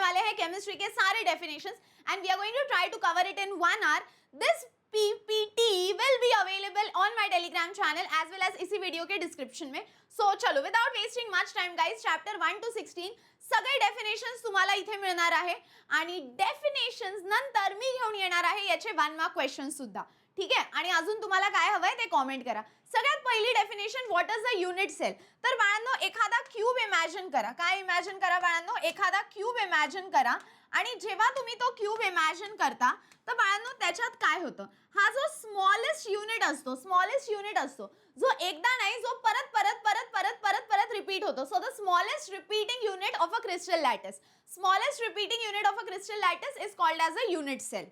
वाले हैं केमिस्ट्री के सारे definitions and we are going to try to cover it in 1 hour. This PPT will be available on my Telegram channel as well as इसी video के description में. सो चलो without wasting much time guys, chapter 1 to 16 सगळे definitions तुम्हाला इथे मिळणार आहे आणि डेफिनेशन्स नंतर मी घेऊन येणार आहे याचे 1 मार्क क्वेश्चन सुद्धा. ठीक आहे, आणि अजून तुम्हाला काय हवंय ते कॉमेंट करा. सगळ्यात पहिली definition, what is the unit cell. तर बाळांनो एखादा क्यूब इमॅजिन करा. काय इमॅजिन करा बाळांनो? एखादा क्यूब इमॅजिन करा आणि जेव्हा तुम्ही तो क्यूब इमॅजिन करता तर बाळांनो त्याच्यात काय होतं, हा जो स्मॉलेस्ट युनिट असतो जो एकदा नाही, जो परत परत परत परत परत परत रिपीट होतो. So the smallest repeating unit of a crystal lattice, smallest repeating unit of a crystal lattice is called as a unit cell.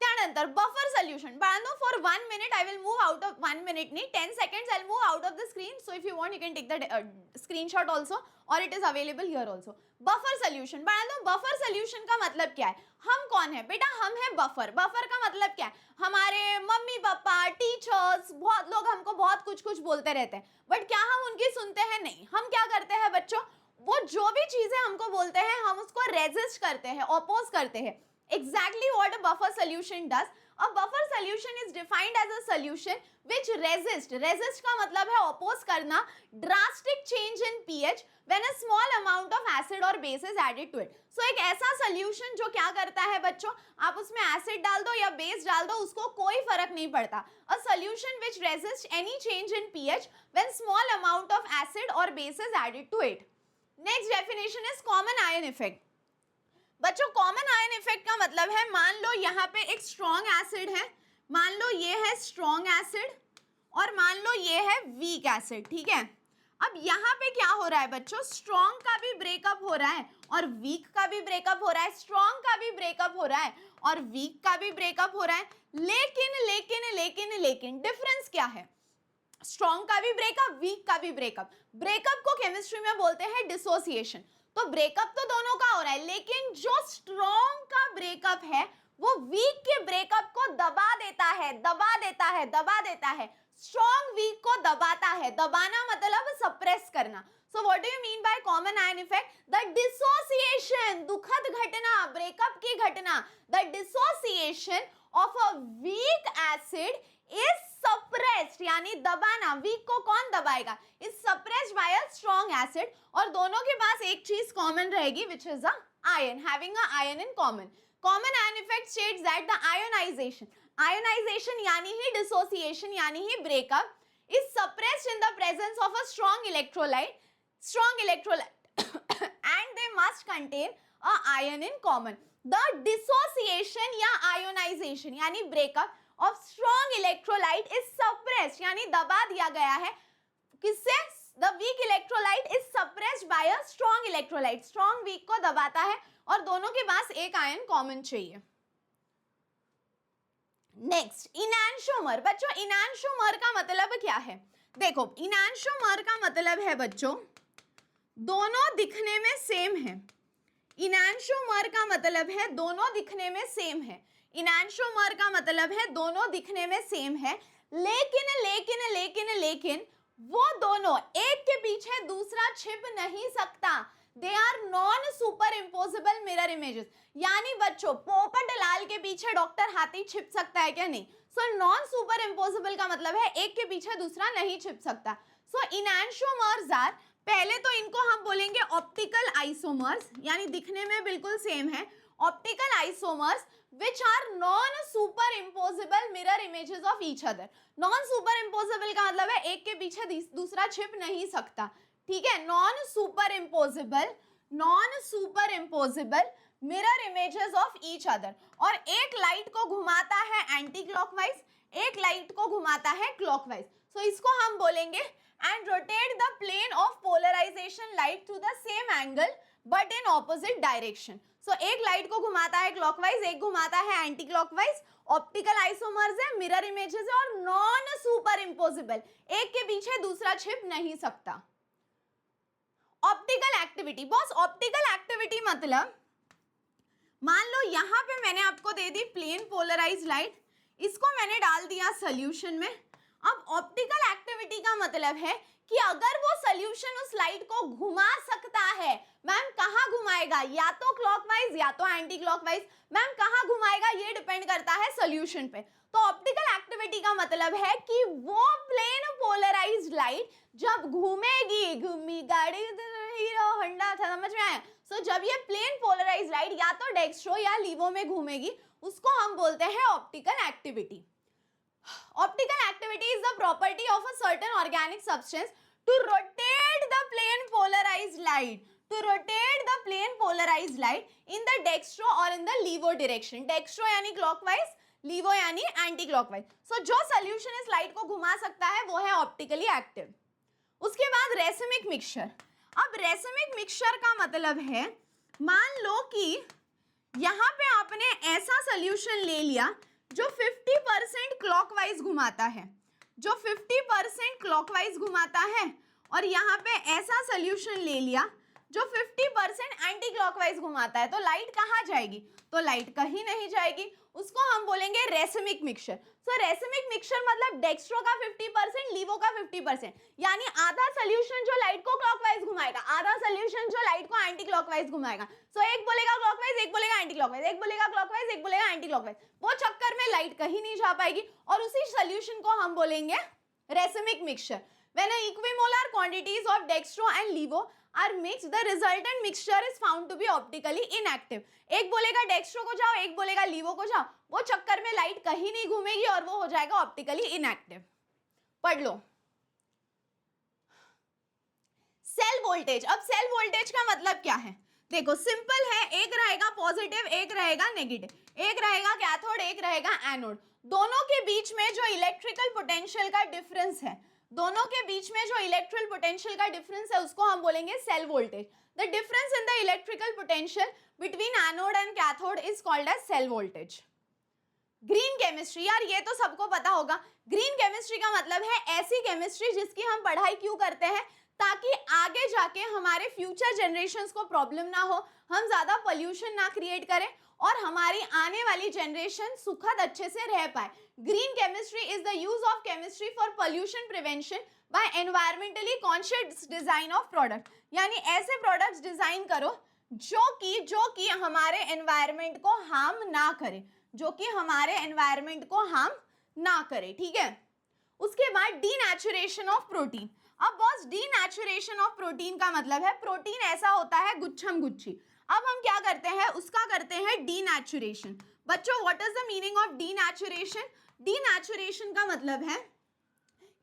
त्यानंतर बफर सोल्यूशन. बाळांनो for 1 minute I will move out of 1 minute नी 10 seconds I will move out of the screen. So if you want you can take the screenshot also और it is available here also. Buffer solution. बाळांनो buffer solution का मतलब क्या है? हम कौन है बेटा? हम है बफर. बफर का मतलब क्या है? हमारे मम्मी पापा, टीचर्स, बहुत लोग हमको बहुत कुछ कुछ बोलते रहते हैं, बट क्या हम उनकी सुनते हैं? नहीं. हम क्या करते हैं बच्चों? वो जो भी चीजें हमको बोलते हैं हम उसको रेजिस्ट करते हैं, ऑपोज करते हैं. Exactly what a buffer solution does. A buffer solution is defined as a solution which resist का मतलब है oppose करना drastic change in pH when a small amount of acid or base is added to it. So एक ऐसा solution जो क्या करता है बच्चों, आप उसमें acid डाल दो या base डाल दो उसको कोई फर्क नहीं पड़ता. A solution which resists any change in pH when small amount of acid or base is added to it. Next definition is common ion effect. बच्चों कॉमन आयन इफेक्ट का मतलब है, मान लो यहाँ पे एक स्ट्रॉन्ग एसिड है, मान लो ये है स्ट्रॉन्ग एसिड और मान लो ये है वीक एसिड. ठीक है, अब यहाँ पे क्या हो रहा है बच्चों, स्ट्रॉन्ग का भी ब्रेकअप हो रहा है और वीक का भी ब्रेकअप हो रहा है, स्ट्रॉन्ग का भी ब्रेकअप हो रहा है और वीक का भी ब्रेकअप हो रहा है. लेकिन लेकिन लेकिन लेकिन डिफरेंस क्या है? स्ट्रॉन्ग का भी ब्रेकअप, वीक का भी ब्रेकअप. ब्रेकअप को केमिस्ट्री में बोलते हैं डिसोसिएशन. तो ब्रेकअप तो दोनों का हो रहा है, लेकिन जो स्ट्रॉन्ग का ब्रेकअप है वो वीक के ब्रेकअप को दबा देता है. स्ट्रॉन्ग वीक को दबाता है. दबाना मतलब सप्रेस करना. So what do you mean by common ion effect? The dissociation, दुखद घटना, ब्रेकअप की घटना, the dissociation of a weak acid is suppressed, यानी दबाना. वीक को कौन दबाएगा? Is suppressed by a strong acid. और दोनों के पास एक चीज कॉमन रहेगी which is a ion, having a ion in common. Common ion effect states that the ionization यानी ही डिसोसिएशन यानी ही breakup is suppressed in the presence of a strong electrolyte and they must contain a ion in common. The dissociation या ionization यानी breakup of strong electrolyte is suppressed, यानी दबा दिया गया है. किससे? The weak electrolyte is suppressed by a strong electrolyte. Strong weak को दबाता है और दोनों के पास एक आयन कॉमन चाहिए. नेक्स्ट इनैंशोमर. बच्चों इनैंशोमर का मतलब क्या है? देखो इनैंशोमर का मतलब है बच्चों दोनों दिखने में सेम है. इनैंशोमर का मतलब है दोनों दिखने में सेम है. इनैंशोमर का मतलब है दोनों दिखने में सेम है, लेकिन लेकिन लेकिन लेकिन वो दोनों एक के पीछे दूसरा छिप नहीं सकता. They are non super impossible mirror images. यानी बच्चों पोपट लाल के पीछे डॉक्टर हाथी छिप सकता है क्या? नहीं. सो नॉन सुपर इम्पोजिबल का मतलब है एक के पीछे दूसरा नहीं छिप सकता. सो इनैंशोमर्स आर, पहले तो इनको हम बोलेंगे ऑप्टिकल आइसोमर्स, यानी दिखने में बिल्कुल सेम है. Optical isomers which are non super impossible mirror images of each other. Non super impossible का मतलब है एक के पीछे दूसरा छिप नहीं सकता. ठीक है, non super impossible mirror images of each other. और एक लाइट को घुमाता है एंटी क्लॉकवाइज, एक लाइट को घुमाता है क्लॉकवाइज. सो इसको हम बोलेंगे and rotate the plane of polarization light to the same angle but in opposite direction. So एक लाइट को घुमाता है क्लॉकवाइज, एक घुमाता है एंटी क्लॉकवाइज. ऑप्टिकल आइसोमर्स है, मिरर इमेजेस है और नॉन सुपर इम्पोजिबल, एक के पीछे दूसरा छिप नहीं सकता. Optical activity. Boss optical activity मतलब मान लो यहां पे मैंने आपको दे दी प्लेन पोलराइज लाइट, इसको मैंने डाल दिया सोल्यूशन में. अब ऑप्टिकल एक्टिविटी का मतलब है कि अगर वो सोल्यूशन उस लाइट को घुमा सकता है, मैम कहाँ घुमाएगा, या तो क्लॉकवाइज या तो एंटी क्लॉकवाइज, मैम कहाँ घुमाएगा ये डिपेंड करता है सोल्यूशन पे। तो ऑप्टिकल एक्टिविटी का मतलब है कि वो प्लेन पोलराइज्ड लाइट जब घूमेगी, घूमी गाड़ी हीरो होंडा था, समझ में आया? सो जब ये प्लेन पोलराइज्ड लाइट या तो डेक्स्ट्रो या लीवो में घूमेगी, उसको हम बोलते हैं optical activity. Optical activity is the property of a certain organic substance to rotate the plane polarized light. To rotate the plane polarized light in the dextro or in the levo direction. Dextro यानी clockwise, levo यानी anti-clockwise. So जो solution इस light को घुमा सकता है वो है optically active. उसके बाद racemic mixture. अब racemic mixture का मतलब है, मान लो कि यहाँ पे आपने ऐसा solution ले लिया जो 50% क्लॉकवाइज घुमाता है, जो 50% क्लॉकवाइज घुमाता है, और यहाँ पे ऐसा सोल्यूशन ले लिया जो 50% एंटी क्लॉकवाइज घुमाता है, तो लाइट कहाँ जाएगी? तो लाइट कहीं नहीं जाएगी, उसको हम बोलेंगे रेसिमिक मिक्सचर। सो रेसिमिक मिक्सचर मतलब डेक्स्ट्रो का 50%, लीवो का 50%, यानी आधा सोल्यूशन जो लाइट को क्लॉकवाइज घुमाएगा, आधा सोल्यूशन जो लाइट को एंटी क्लॉकवाइज घुमाएगा। सो एक बोलेगा क्लॉकवाइज, एक बोलेगा एंटी क्लॉकवाइज, एक बोलेगा क्लॉकवाइज, एक बोलेगा एंटी क्लॉकवाइज, वो चक्कर में लाइट कहीं नहीं जा पाएगी, और उसी सोल्यूशन को हम बोलेंगे racemic mixture. When equimolar quantities of dextro and levo are mixed, the resultant mixture is found to be optically inactive. एक बोलेगा डेक्स्ट्रो को जाओ, एक बोलेगा लीवो को जाओ, वो चक्कर में लाइट कहीं नहीं घूमेगी और वो हो जाएगा ऑप्टिकली इनएक्टिव। पढ़ लो। Cell voltage. अब सेल वोल्टेज का मतलब क्या है? देखो सिंपल है, एक रहेगा पॉजिटिव, एक रहेगा नेगेटिव, एक रहेगा कैथोड, एक रहेगा एनोड। दोनों के बीच में जो इलेक्ट्रिकल पोटेंशियल का डिफरेंस है, दोनों के बीच में जो इलेक्ट्रिकल पोटेंशियल का डिफरेंस है उसको हम बोलेंगे cell voltage. The difference in the electrical potential between anode and cathode is called as cell voltage. Green chemistry, यार ये तो सबको पता होगा। ग्रीन केमिस्ट्री का मतलब है ऐसी केमिस्ट्री जिसकी हम पढ़ाई क्यों करते हैं, ताकि आगे जाके हमारे फ्यूचर जनरेशंस को प्रॉब्लम ना हो, हम ज्यादा पोल्यूशन ना क्रिएट करें और हमारी आने वाली जनरेशन सुखद अच्छे से रह पाए। Green chemistry is the use of chemistry for pollution prevention by environmentally conscious design of product, यानी ऐसे प्रोडक्ट्स डिजाइन करो जो कि हमारे एनवायरमेंट को हार्म ना करे, जो कि हमारे एनवायरमेंट को हार्म ना करे, ठीक है। उसके बाद डीनेचुरेशन ऑफ प्रोटीन। अब बॉस डीनेचुरेशन ऑफ प्रोटीन का मतलब है प्रोटीन ऐसा होता है गुच्छम गुच्छी, अब हम क्या करते हैं, उसका करते हैं डीनेचुरेशन। बच्चों what is the meaning of denaturation? Denaturation का मतलब है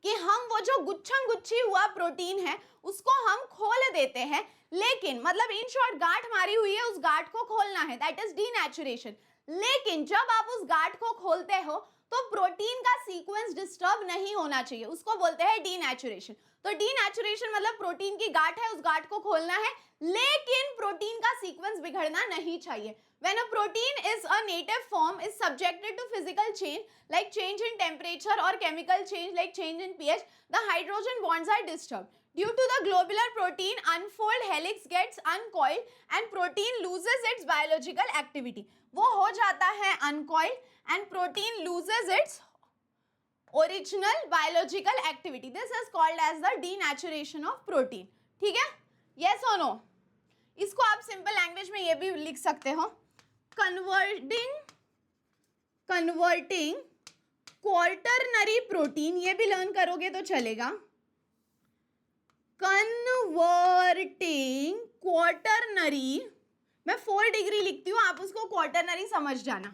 कि हम वो जो गुच्छम गुच्छी हुआ प्रोटीन है उसको हम खोल देते हैं, लेकिन मतलब इन शॉर्ट गांठ मारी हुई है, उस गांठ को खोलना है, दैट इज डीनेचुरेशन। लेकिन जब आप उस गांठ को खोलते हो तो प्रोटीन का सीक्वेंस डिस्टर्ब नहीं होना चाहिए, उसको बोलते हैं डीनेचुरेशन। तो डीनेचुरेशन मतलब प्रोटीन की गांठ है, उस गांठ को खोलना है, लेकिन प्रोटीन का सीक्वेंस बिगड़ना नहीं चाहिए। When a protein is a native form is subjected to physical change like change in temperature or chemical change like change in pH, the hydrogen bonds are disturbed. Due to the globular protein unfold helix gets uncoiled and protein loses its biological activity. वो हो जाता है uncoiled and protein loses its original biological activity. This is called as the denaturation of protein. ठीक है? Yes or no? इसको आप simple language में ये भी लिख सकते हो, कन्वर्टिंग क्वार्टरनरी प्रोटीन, ये भी लर्न करोगे तो चलेगा। कन्वर्टिंग क्वार्टरनरी, मैं 4 डिग्री लिखती हूँ, आप उसको क्वार्टरनरी समझ जाना।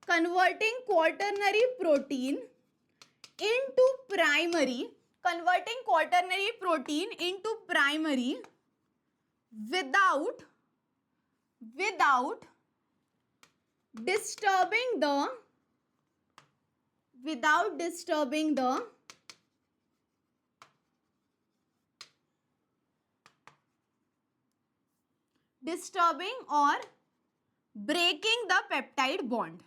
Converting quaternary protein into primary, converting quaternary protein into primary without disturbing the or breaking the peptide bond।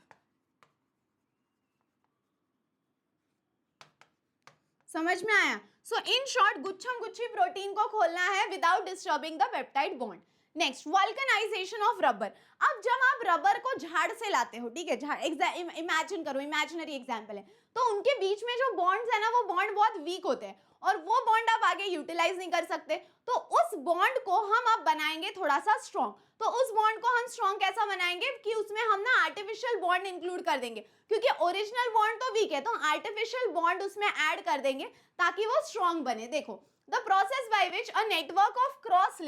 समझ में आया? सो इन शॉर्ट गुच्छम गुच्छी प्रोटीन को खोलना है without disturbing the peptide bond. Next vulcanization of rubber. अब जब आप रबर को झाड़ से लाते हो, ठीक है, झाड़ इमेजिन करो, इमेजिनरी एग्जांपल है, तो उनके बीच में जो बॉन्ड्स है ना वो बॉन्ड बहुत वीक होते हैं, और वो बॉन्ड आप आगे यूटिलाइज नहीं कर सकते, तो उस बॉन्ड को हम अब बनाएंगे थोड़ा सा स्ट्रॉन्ग। तो उस बॉन्ड को हम स्ट्रॉन्ग कैसा बनाएंगे कि उसमें हम ना आर्टिफिशियल बॉन्ड इंक्लूड कर देंगे, क्योंकि ओरिजिनल बॉन्ड तो वीक है, तो आर्टिफिशियल बॉन्ड उसमें ऐड कर देंगे ताकि वो स्ट्रॉन्ग बने। देखो, the process by which a network of cross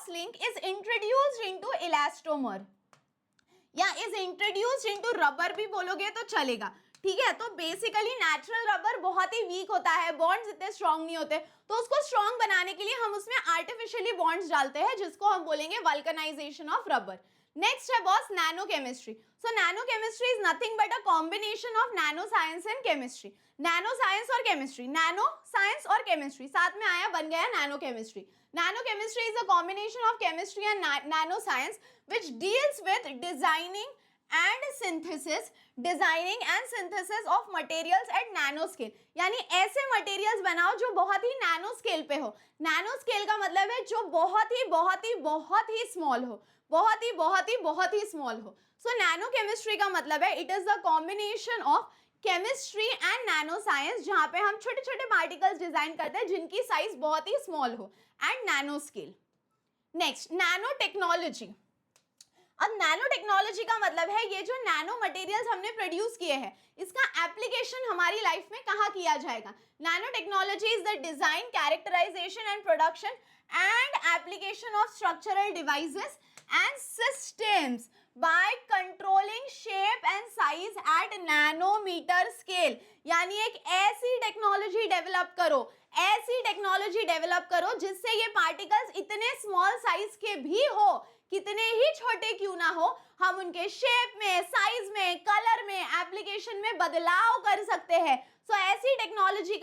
link is introduced into elastomer या इज इंट्रोड्यूस्ड इनटू रबर भी बोलोगे तो चलेगा, ठीक है। तो बेसिकली नेचुरल रबर बहुत ही वीक होता है, बॉन्ड्स इतने स्ट्रांग नहीं होते, तो उसको स्ट्रांग बनाने के लिए हम उसमें आर्टिफिशियली बॉन्ड्स डालते हैं, जिसको हम बोलेंगे वल्कनाइजेशन ऑफ रबर। नेक्स्ट है boss nano chemistry. So nano chemistry is nothing but a combination of nano science and chemistry. Nano science और केमिस्ट्री, नैनो साइंस और केमिस्ट्री साथ में आया, बन गया nano chemistry. Nano chemistry is a combination of chemistry and nanoscience which deals with designing and synthesis of materials at nano scale। यानी ऐसे materials बनाओ जो बहुत ही nano scale पे हो। nano scale का मतलब है जो बहुत ही small हो, बहुत ही small हो। So nano chemistry का मतलब है it is the combination of chemistry and nano science, जहां पे हम छोटे छोटे पार्टिकल्स डिजाइन करते हैं जिनकी साइज बहुत ही स्मॉल हो, and nano scale. Next nano technology. अब नैनो टेक्नोलॉजी का मतलब है ये जो नैनो मटेरियल्स हमने प्रोड्यूस किए हैं इसका एप्लीकेशन हमारी लाइफ में कहाँ किया जाएगा। Nano technology is the design, characterization and production and application of structural devices and systems by controlling shape and size at nanometer scale। यानी एक ऐसी टेक्नोलॉजी डेवलप करो जिससे ये पार्टिकल्स इतने स्मॉल साइज के भी हो, कितने ही छोटे क्यों ना हो, हम उनके शेप में, साइज में, कलर में, एप्लीकेशन में बदलाव कर सकते हैं। सो ऐसी टेक्नोलॉजी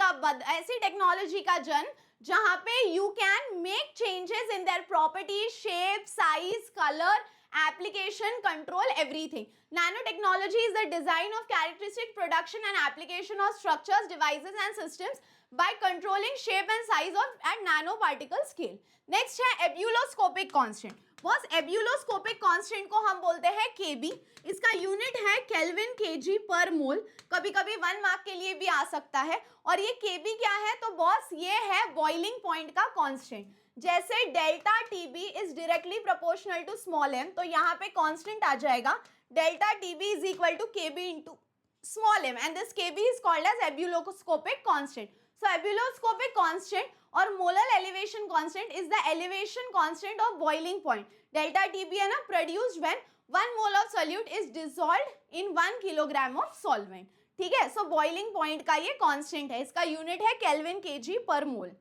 का जन्म जहां पे you can make changes in their property, shape, size, colour, application, control, everything। Nanotechnology is the design of characteristic, production and application of structures, devices and systems by controlling shape and size of at nanoparticle scale। Next है ebuloscopic constant। Boss ebuloscopic constant को हम बोलते हैं Kb। इसका unit है kelvin kg पर मोल, कभी कभी 1 मार्क के लिए भी आ सकता है। और ये Kb क्या है, तो बॉस ये है बॉइलिंग पॉइंट का कांस्टेंट। जैसे delta TB is directly proportional to small m, तो यहाँ पे कांस्टेंट आ जाएगा delta TB is equal to KB into small m, and this KB is called as ebullioscopic constant. So ebullioscopic constant और molar elevation constant is the elevation constant of boiling point. Delta TB है ना, produced when 1 mole of solute is dissolved in 1 kilogram of solvent, ठीक है। सो boiling point का ये constant है, इसका unit है केल्विन केजी पर मोल।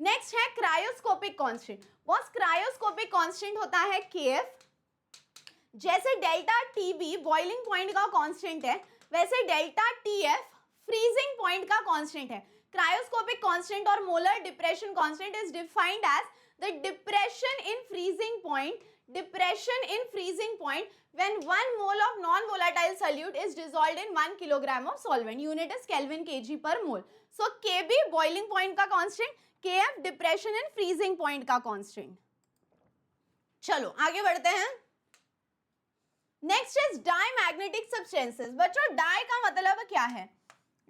नेक्स्ट है cryoscopic constant. Boss cryoscopic constant होता है Kf। जैसे डेल्टा टीबी बॉइलिंग पॉइंट का कांस्टेंट है, वैसे डेल्टा टीएफ फ्रीजिंग पॉइंट का कांस्टेंट है। क्रायोस्कोपिक कांस्टेंट और molar depression constant is defined as the depression in freezing point when 1 mole of non-volatile solute is dissolved in 1 kilogram of solvent। Unit is Kelvin kg per mole। So Kb boiling point का constant, Kf depression and freezing point का constant। चलो आगे बढ़ते हैं। Next is diamagnetic substances। बच्चों die का मतलब क्या है?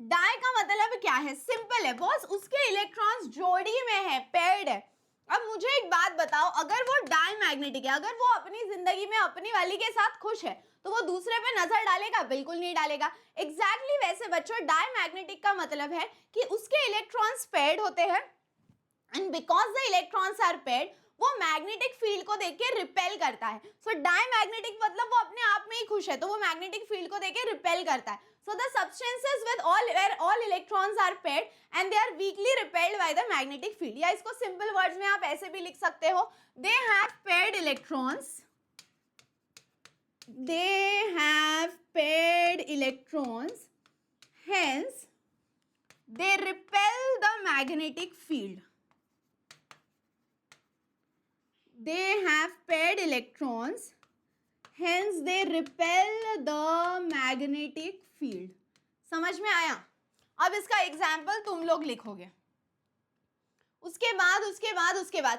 डाई का मतलब क्या है? सिंपल है बॉस, उसके इलेक्ट्रॉन्स जोड़ी में है, पेयर्ड है। अब मुझे एक बात बताओ, अगर वो डायमैग्नेटिक है, अगर वो अपनी जिंदगी में अपनी वाली के साथ खुश है, तो वो दूसरे पे नजर डालेगा? बिल्कुल नहीं डालेगा। एग्जैक्टली वैसे बच्चों डायमैग्नेटिक का मतलब है कि उसके इलेक्ट्रॉन्स पेयर्ड होते हैं, and because the electrons are paired वो मैग्नेटिक फील्ड को देख के रिपेल करता है। सो डायमैग्नेटिक मतलब वो अपने आप में ही खुश है, तो वो मैग्नेटिक फील्ड को देख के रिपेल करता है। So the substances with where all electrons are paired and they are weakly repelled by the magnetic field। या इसको simple words में आप ऐसे भी लिख सकते हो, they have paired electrons, hence they repel the magnetic field। They have paired electrons, hence they repel the magnetic field। समझ में आया? अब इसका एग्जाम्पल तुम लोग लिखोगे। उसके बाद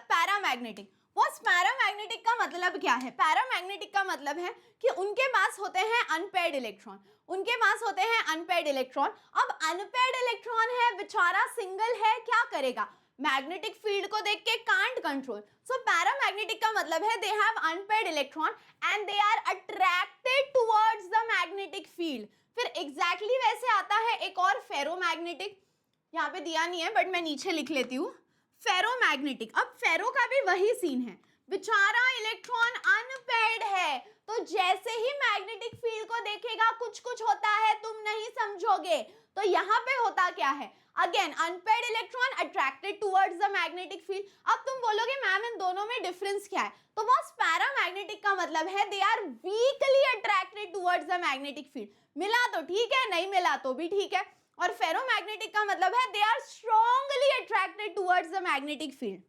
पैरामैग्नेटिक। बॉस पैरामैग्नेटिक का मतलब क्या है? पैरामैग्नेटिक का मतलब है कि उनके पास होते हैं अनपेयर्ड इलेक्ट्रॉन, उनके पास होते हैं अनपेयर्ड इलेक्ट्रॉन। अब अनपेयर्ड इलेक्ट्रॉन है, बेचारा सिंगल है, क्या करेगा? मैग्नेटिक फील्ड को देख के कांट कंट्रोल। सो पैरामैग्नेटिक का मतलब है they have unpaired electron and they are attracted towards the magnetic field. फिर एग्जैक्टली वैसे आता है एक और फेरोमैग्नेटिक, यहाँ पे दिया नहीं है बट मैं नीचे लिख लेती हूँ, फेरोमैग्नेटिक। अब फेरो का भी वही सीन है, बेचारा इलेक्ट्रॉन अनपेयर्ड है, तो जैसे ही मैग्नेटिक फील्ड को देखेगा कुछ कुछ होता है, तुम नहीं समझोगे। तो यहाँ पे होता क्या है? Again unpaired electron attracted towards the magnetic field. अब तुम बोलोगे मैम इन दोनों में डिफरेंस क्या है? तो बॉस पैरामैग्नेटिक का मतलब है they are weakly attracted towards the magnetic field. मिला तो ठीक है, नहीं मिला तो भी ठीक है। और फेरोमैग्नेटिक का मतलब है they are strongly attracted towards the magnetic field.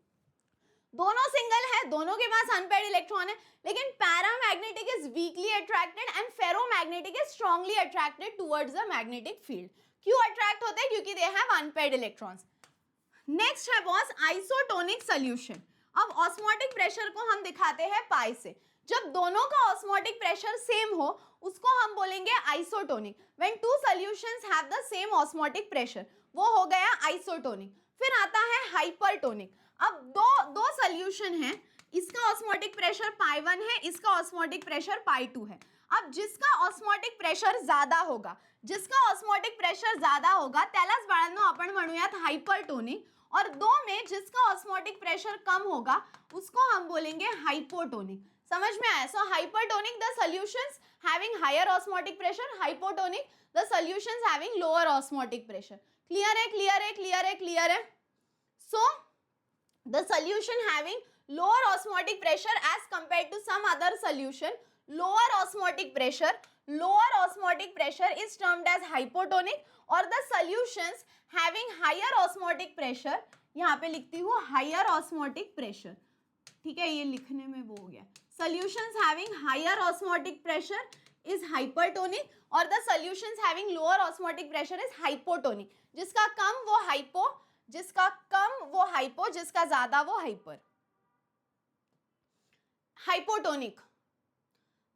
दोनों सिंगल है, दोनों के पास अनपेयर्ड इलेक्ट्रॉन है, लेकिन paramagnetic is weakly attracted and ferromagnetic is strongly attracted towards the magnetic field. क्यों अट्रैक्ट होते हैं? क्योंकि they have unpaired electrons. Next है बॉस आइसोटोनिक सॉल्यूशन। अब ऑस्मोटिक प्रेशर को हम दिखाते हैं पाई से। जब दोनों का ऑस्मोटिक प्रेशर सेम हो उसको हम बोलेंगे isotonic. When two solutions have the same osmotic pressure वो हो गया आइसोटोनिक। फिर आता है हाइपरटोनिक। अब दो सॉल्यूशन है, इसका ऑस्मोटिक प्रेशर पाई 1 है, इसका ऑस्मोटिक प्रेशर पाई 2 है। अब जिसका ऑस्मोटिक प्रेशर ज्यादा होगा, जिसका ऑस्मोटिक प्रेशर ज्यादा होगा त्यालाच बाळांनो आपण म्हणूयात हाइपरटोनिक, और दो में जिसका ऑस्मोटिक प्रेशर कम होगा उसको हम बोलेंगे हाइपोटोनिक। समझ में आया? So hypertonic the solutions having higher osmotic pressure, hypotonic the solutions having lower osmotic pressure. Clear है? क्लियर है? क्लियर है? क्लियर है? So the solution having lower osmotic pressure as compared to some other solution, lower osmotic pressure is termed as hypotonic, or the solutions having higher osmotic pressure, यहाँ पे लिखती हूँ higher osmotic pressure, ठीक है, ये लिखने में वो हो गया, solutions having higher osmotic pressure is hypertonic, और the solutions having lower osmotic pressure is hypotonic। जिसका कम वो हाइपो, जिसका कम वो हाइपो, जिसका ज्यादा वो hyper. Hypotonic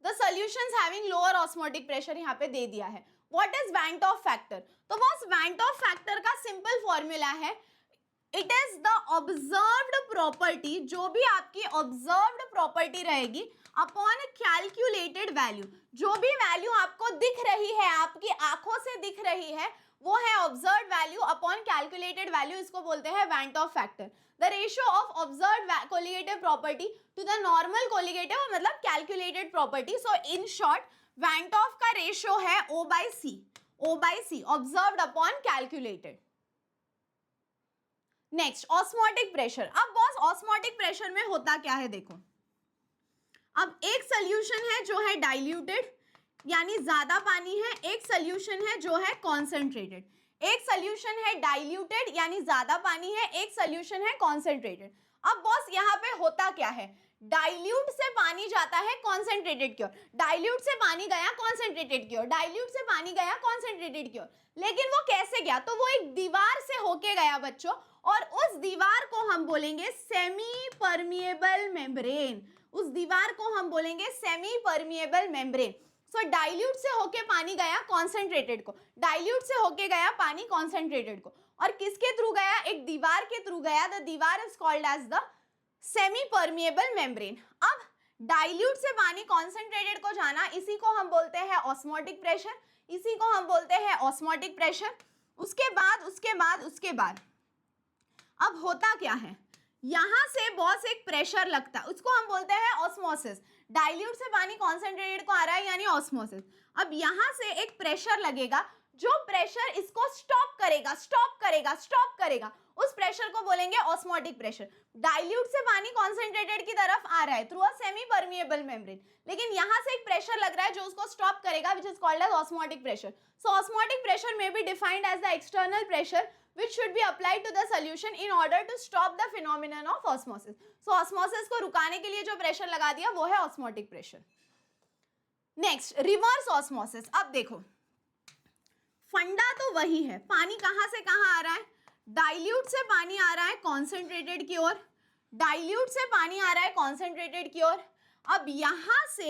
the solutions having lower osmotic pressure यहाँ पे दे दिया है। What is van't Hoff factor? तो बॉस वैन टॉफ फैक्टर का सिंपल फॉर्मूला है, it is the observed property, जो भी आपकी ऑब्जर्व्ड प्रॉपर्टी रहेगी अपॉन कैलकुलेटेड वैल्यू, जो भी वैल्यू आपको दिख रही है, आपकी आंखों से दिख रही है, वो है observed value upon calculated value, इसको बोलते हैं van't Hoff factor. The ratio of observed colligative property to the normal colligative, मतलब calculated property. So in short van't Hoff का रेशियो है O by C, observed upon calculated. Next osmotic pressure. अब boss osmotic pressure में होता क्या है देखो, अब एक सोल्यूशन है जो है डाइल्यूटेड यानी ज्यादा पानी है, एक सोल्यूशन है जो है कॉन्सेंट्रेटेड। एक सोल्यूशन है डाइल्यूटेड यानी ज्यादा पानी है, एक सोल्यूशन है कॉन्सेंट्रेटेड। अब बॉस यहाँ पे होता क्या है, डाइल्यूट से पानी जाता है कॉन्सेंट्रेटेड की ओर, डाइल्यूट से पानी गया कॉन्सेंट्रेटेड की ओर, डाइल्यूट से पानी गया कॉन्सेंट्रेटेड की ओर, लेकिन वो कैसे गया? तो वो एक दीवार से होके गया बच्चों, और उस दीवार को हम बोलेंगे सेमी परमिएबल मेम्ब्रेन, उस दीवार को हम बोलेंगे सेमी परमिएबल मेम्ब्रेन। सो डाइल्यूट से होके पानी गया कॉन्सेंट्रेटेड को, डाइल्यूट से होके गया पानी कॉन्सेंट्रेटेड को, और किसके थ्रू गया? एक दीवार के थ्रू गया। द दीवार is called as the semi permeable membrane. अब डाइल्यूट से पानी कॉन्सेंट्रेटेड को जाना, इसी को हम बोलते हैं ऑस्मोटिक प्रेशर, इसी को हम बोलते हैं ऑस्मोटिक प्रेशर। उसके बाद अब होता क्या है, यहां से बॉस एक प्रेशर लगता है, उसको हम बोलते हैं ऑस्मोसिस। डाइल्यूट से पानी कॉन्सेंट्रेटेड को आ रहा है यानी ऑस्मोसिस। अब यहां से एक प्रेशर लगेगा, जो प्रेशर इसको स्टॉप करेगा, उस प्रेशर को बोलेंगे ऑस्मोटिक प्रेशर। डाइल्यूट से पानी कॉन्सेंट्रेटेड की तरफ आ रहा है through a semi permeable membrane, लेकिन यहां से एक प्रेशर लग रहा है जो उसको स्टॉप करेगा, which is called as osmotic pressure. So osmotic pressure may be defined as the external pressure which should be applied to the solution in order to stop the phenomenon of osmosis. So osmosis को रुकाने के लिए जो pressure लगा दिया वो है osmotic pressure. Next reverse osmosis. अब देखो फंडा तो वही है, पानी कहाँ से कहाँ आ रहा है, डाइल्यूट से पानी आ रहा है कॉन्सेंट्रेटेड की ओर, डाइल्यूट से पानी आ रहा है कॉन्सेंट्रेटेड की ओर। अब यहाँ से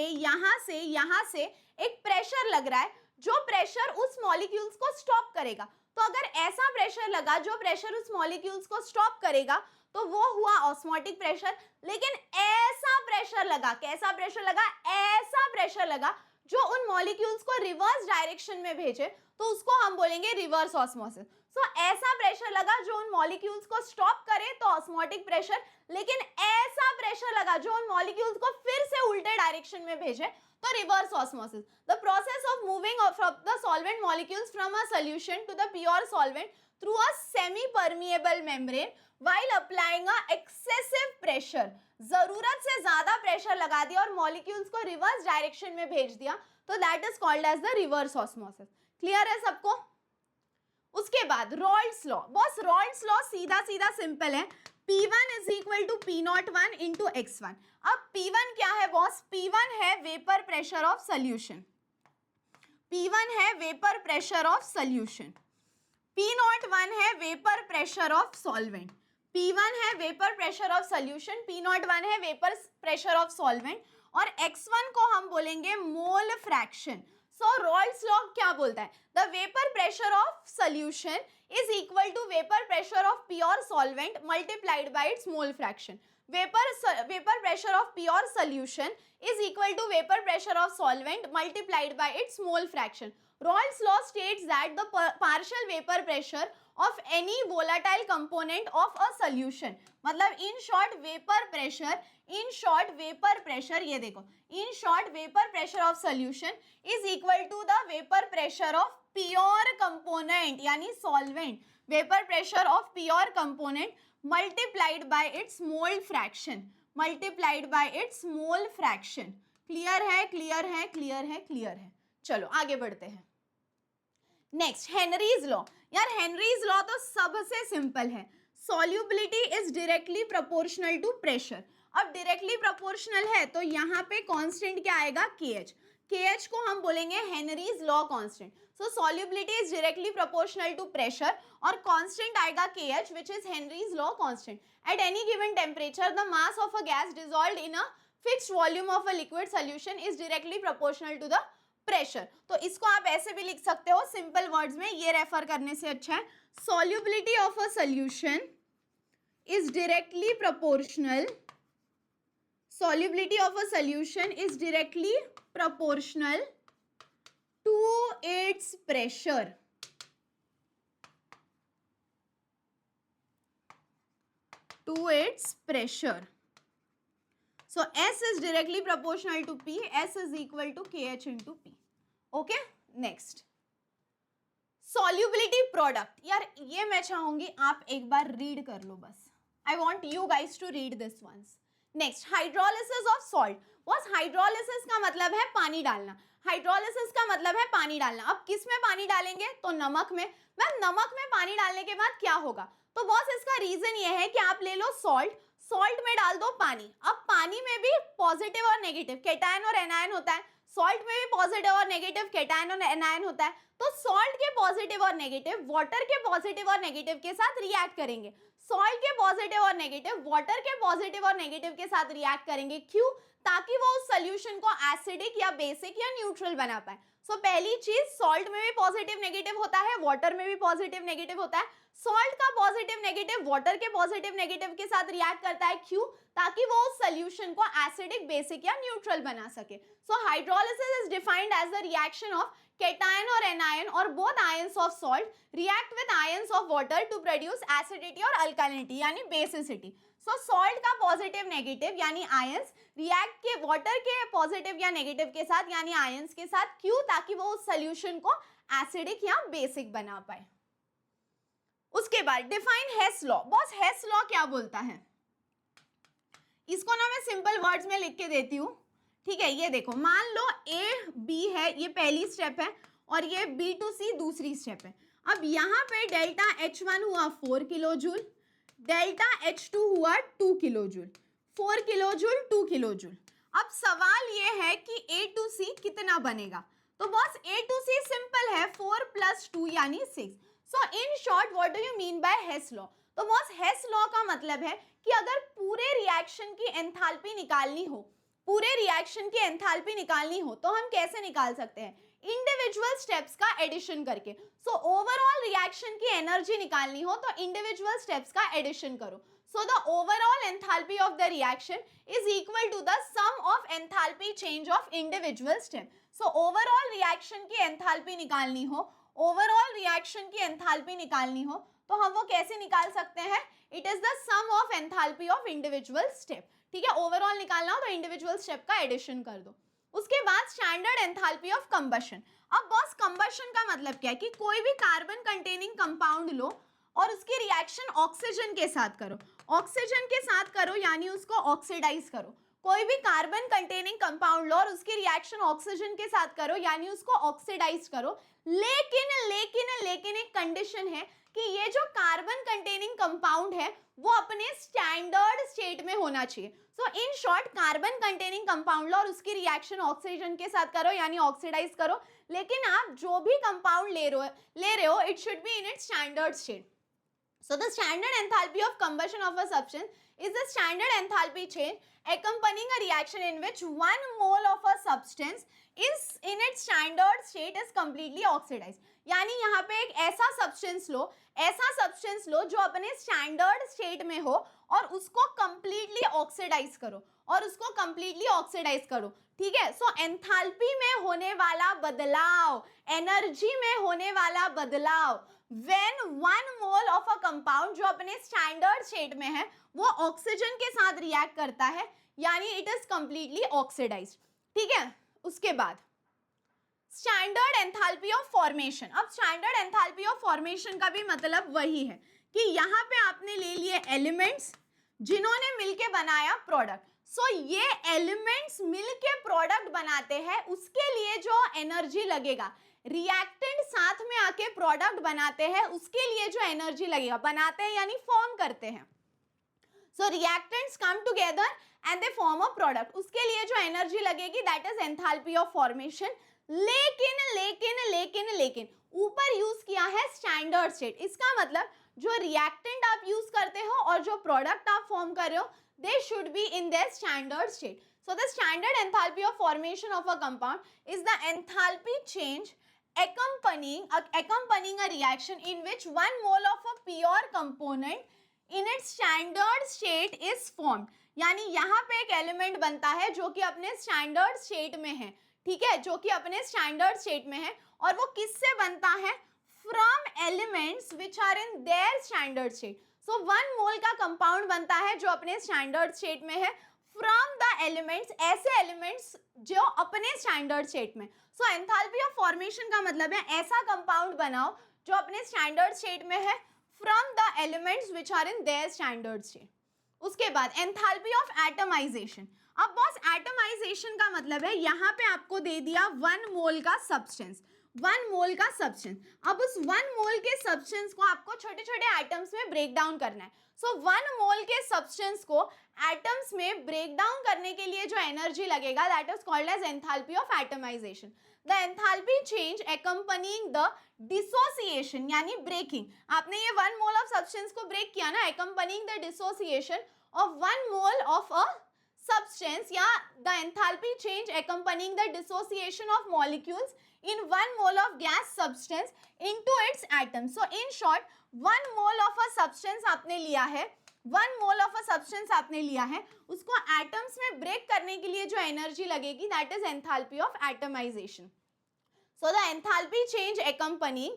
एक प्रेशर लग रहा है, जो प्रेशर उस मॉलिक्यूल्स को स्टॉप करेगा। तो अगर ऐसा प्रेशर लगा जो प्रेशर उस मॉलिक्यूल्स को स्टॉप करेगा तो वो हुआ ऑस्मोटिक प्रेशर। लेकिन ऐसा प्रेशर लगा, कैसा प्रेशर लगा, ऐसा प्रेशर लगा जो उन मॉलिक्यूल्स को रिवर्स डायरेक्शन में भेजे, तो उसको हम बोलेंगे रिवर्स ऑस्मोसिस। सो ऐसा प्रेशर लगा जो उन मॉलिक्यूल्स को स्टॉप करे तो ऑस्मोटिक प्रेशर, लेकिन ऐसा प्रेशर लगा जो उन मॉलिक्यूल्स को फिर से उल्टे डायरेक्शन में भेजे तो reverse osmosis. The process of moving of the solvent molecules from a solution to the pure solvent through a semi permeable membrane while applying a excessive pressure. जरूरत से ज्यादा प्रेशर लगा दिया और मॉलिक्यूल्स को रिवर्स डायरेक्शन में भेज दिया, तो that is called as the reverse osmosis. Clear है सबको? उसके बाद Raoult's law. Boss Raoult's law सीधा सीधा सिंपल है, P1 is equal to P01 into x1। अब P1 क्या है बॉस? P1 है vapour pressure of solution, P1 है vapour pressure of solution, P01 है vapour pressure of solvent. P1 है vapour pressure of solution, P01 है vapour pressure of solvent, और x1 को हम बोलेंगे मोल फ्रैक्शन। सो रॉल्ड्स लॉ क्या बोलता है? The vapour pressure of solution is equal to vapour pressure of pure solvent multiplied by its mole fraction. Vapour pressure of pure solution is equal to vapor pressure of solvent multiplied by its mole fraction. Raoult's law states that the partial vapor pressure of any volatile component of a solution, मतलब in short vapor pressure ये देखो, in short vapor pressure of solution is equal to the vapor pressure of pure component यानी solvent, vapor pressure of pure component multiplied by its mole fraction, multiplied by its mole fraction. Clear है, clear है, clear है, clear है। चलो आगे बढ़ते हैं। Next Henry's law. यार हेनरीज लॉ तो सबसे सिंपल है, solubility is directly proportional to pressure. अब डायरेक्टली प्रोपोर्शनल है तो यहाँ पे कांस्टेंट क्या आएगा? KH। KH को हम बोलेंगे Henry's law constant. So solubility is directly proportional to pressure और कांस्टेंट आएगा KH which is Henry's law constant. At any given temperature the mass of a gas dissolved in a fixed volume of a liquid solution is directly proportional to the pressure. तो इसको आप ऐसे भी लिख सकते हो simple words में, ये रेफर करने से अच्छा है, solubility of a solution is directly proportional, solubility of a solution is directly proportional to its pressure. To its pressure. So S is directly proportional to P. S is equal to KH into P. Okay? Next. Solubility product. यार ये मैं चाहूंगी आप एक बार read कर लो बस. I want you guys to read this once. Next, hydrolysis of salt. बस hydrolysis का मतलब है पानी डालना. हाइड्रोलिसिस का मतलब है पानी डालना. अब किस में पानी डालेंगे? तो नमक में. मैम नमक में पानी डालने के बाद क्या होगा? तो बॉस इसका रीजन ये है कि आप ले लो सॉल्ट, सॉल्ट में डाल दो पानी. अब पानी में भी पॉजिटिव और नेगेटिव कैटायन और एनायन होता है, सॉल्ट में भी पॉजिटिव और नेगेटिव कैटायन और एनायन होता है. तो सॉल्ट के पॉजिटिव और नेगेटिव वाटर के पॉजिटिव और नेगेटिव के साथ रिएक्ट करेंगे. सॉल्ट के पॉजिटिव और नेगेटिव वाटर के पॉजिटिव और नेगेटिव के साथ रिएक्ट करेंगे. क्यों? ताकि वो उस सोल्यूशन को एसिडिक या बेसिक या न्यूट्रल बना पाए. सो पहली चीज, सॉल्ट में भी पॉजिटिव नेगेटिव होता है, वाटर में भी पॉजिटिव नेगेटिव होता है. सॉल्ट का पॉजिटिव नेगेटिव वाटर के पॉजिटिव नेगेटिव के साथ रिएक्ट करता है. क्यों? ताकि वो उस सोल्यूशन को एसिडिक, बेसिक या न्यूट्रल बना सके. So hydrolysis is defined as the reaction of cation or anion or both ions of salt react with ions of water to produce acidity or alkalinity यानी basicity. So salt का positive negative यानी ions react के water के positive या negative के साथ यानी ions के साथ. क्यों? ताकि वो उस solution को acidic या basic बना पाए. उसके बाद define Hess law. Boss Hess law क्या बोलता है? इसको ना मैं simple words में लिख के देती हूँ. ठीक है, ये देखो, मान लो A B है, ये पहली स्टेप है और ये B to C दूसरी स्टेप है. अब यहाँ पे डेल्टा H1 हुआ 4 किलो जूल, डेल्टा H2 हुआ 2 kilo joule, 4 kilo joule 2 kilo joule. अब सवाल ये है कि A to C कितना बनेगा? तो boss A to C simple है, 4 + 2 यानी 6. So in short what do you mean by Hess law? तो बॉस हेस लॉ का मतलब है कि अगर पूरे रिएक्शन की एंथैल्पी निकालनी हो, पूरे रिएक्शन की एंथैल्पी निकालनी हो तो हम कैसे निकाल सकते हैं? इंडिविजुअल स्टेप्स का एडिशन करके। सो ओवरऑल रिएक्शन की एनर्जी निकालनी हो तो इंडिविजुअल स्टेप्स का एडिशन करो। So the overall enthalpy of the reaction is equal to the sum of enthalpy change of individual step. So overall reaction की enthalpy निकालनी हो, overall reaction की enthalpy निकालनी हो तो हम वो कैसे निकाल सकते हैं? It is the sum of enthalpy of individual step. ठीक है, overall निकालना हो तो individual step का addition कर दो। उसके बाद स्टैंडर्ड एंथैल्पी ऑफ कंबशन। अब बॉस कंबशन का मतलब क्या है कि कोई भी कार्बन कंटेनिंग कंपाउंड लो और उसकी रिएक्शन ऑक्सीजन के साथ करो, ऑक्सीजन के साथ करो यानी उसको ऑक्सीडाइज करो। कोई भी कार्बन कंटेनिंग कंपाउंड लो और उसकी रिएक्शन ऑक्सीजन के साथ करो यानी उसको ऑक्सीडाइज करो। लेकिन लेकिन लेकिन एक कंडीशन है कि ये जो कार्बन कंटेनिंग कंपाउंड है वो अपने स्टैंडर्ड स्टेट में होना चाहिए। So in short carbon containing compound लो और उसकी रिएक्शन ऑक्सीजन के साथ करो यानी ऑक्सीडाइज करो, लेकिन आप जो भी कंपाउंड ले रहे हो it should be in its standard state. So the standard enthalpy of combustion of a substance is the standard enthalpy change accompanying a reaction in which 1 mole of a substance is in its standard state is completely oxidized। यानी यहाँ पे एक ऐसा substance लो जो अपने standard state में हो और उसको कंप्लीटली ऑक्सीडाइज करो, ठीक है। सो एंथैल्पी में होने वाला बदलाव, एनर्जी में होने वाला बदलाव when 1 mole of a compound जो अपने स्टैंडर्ड स्टेट में है वो ऑक्सीजन के साथ रिएक्ट करता है यानी इट इज कंप्लीटली ऑक्सीडाइज्ड, ठीक है। उसके बाद स्टैंडर्ड एंथैल्पी ऑफ फॉर्मेशन। अब स्टैंडर्ड एंथैल्पी ऑफ फॉर्मेशन का भी मतलब वही है कि यहाँ पे आपने ले लिए एलिमेंट्स जिन्होंने मिलके बनाया प्रोडक्ट। सो ये एलिमेंट्स मिलके प्रोडक्ट बनाते हैं, उसके लिए जो एनर्जी लगेगा, रिएक्टेंट साथ में आके प्रोडक्ट बनाते हैं उसके लिए जो एनर्जी लगेगा, बनाते हैं यानी फॉर्म करते हैं। So reactants come together and they form a product, उसके लिए जो एनर्जी लगेगी that is enthalpy of formation. लेकिन लेकिन लेकिन लेकिन ऊपर यूज किया है स्टैंडर्ड स्टेट। इसका मतलब जो रिएक्टेंट आप यूज करते हो और जो प्रोडक्ट आप फॉर्म कर रहे हो they should be in their standard state. So the standard enthalpy of formation of a compound is the enthalpy change accompanying a reaction in which 1 mole of a pure component in its standard state is formed। यानी यहाँ पे एक element बनता है जो कि अपने standard state में है, ठीक है, जो कि अपने स्टैंडर्ड स्टेट में है और वो किससे बनता है? From elements which are in their standard state. So 1 mole का कंपाउंड बनता है जो अपने स्टैंडर्ड स्टेट में है फ्रॉम द एलिमेंट्स, ऐसे एलिमेंट्स जो अपने स्टैंडर्ड स्टेट में। सो एंथैल्पी ऑफ फॉर्मेशन का मतलब है ऐसा कंपाउंड बनाओ जो अपने स्टैंडर्ड स्टेट में है from the elements which are in their standard state. उसके बाद एंथैल्पी ऑफ एटमाइजेशन। अब बॉस एटमाइजेशन का मतलब है यहाँ पे आपको दे दिया 1 मोल का सब्सटेंस, 1 मोल का सब्सटेंस। अब उस 1 मोल के सब्सटेंस को आपको छोटे छोटे आइटम्स में ब्रेक डाउन करना है। सो 1 मोल के सब्सटेंस को एटम्स में ब्रेक डाउन करने के लिए जो एनर्जी लगेगा that is called as enthalpy of atomization. The enthalpy change accompanying the dissociation यानी ब्रेकिंग, आपने ये 1 मोल ऑफ सब्सटेंस को ब्रेक किया ना, accompanying the dissociation of 1 mole of a substance या the enthalpy change accompanying the dissociation of molecules in 1 mole of gas substance into its atoms। So in short 1 mole of a substance आपने लिया है, 1 mole of a substance आपने लिया है, उसको atoms में break करने के लिए जो energy लगेगी that is enthalpy of atomization। So the enthalpy change accompanying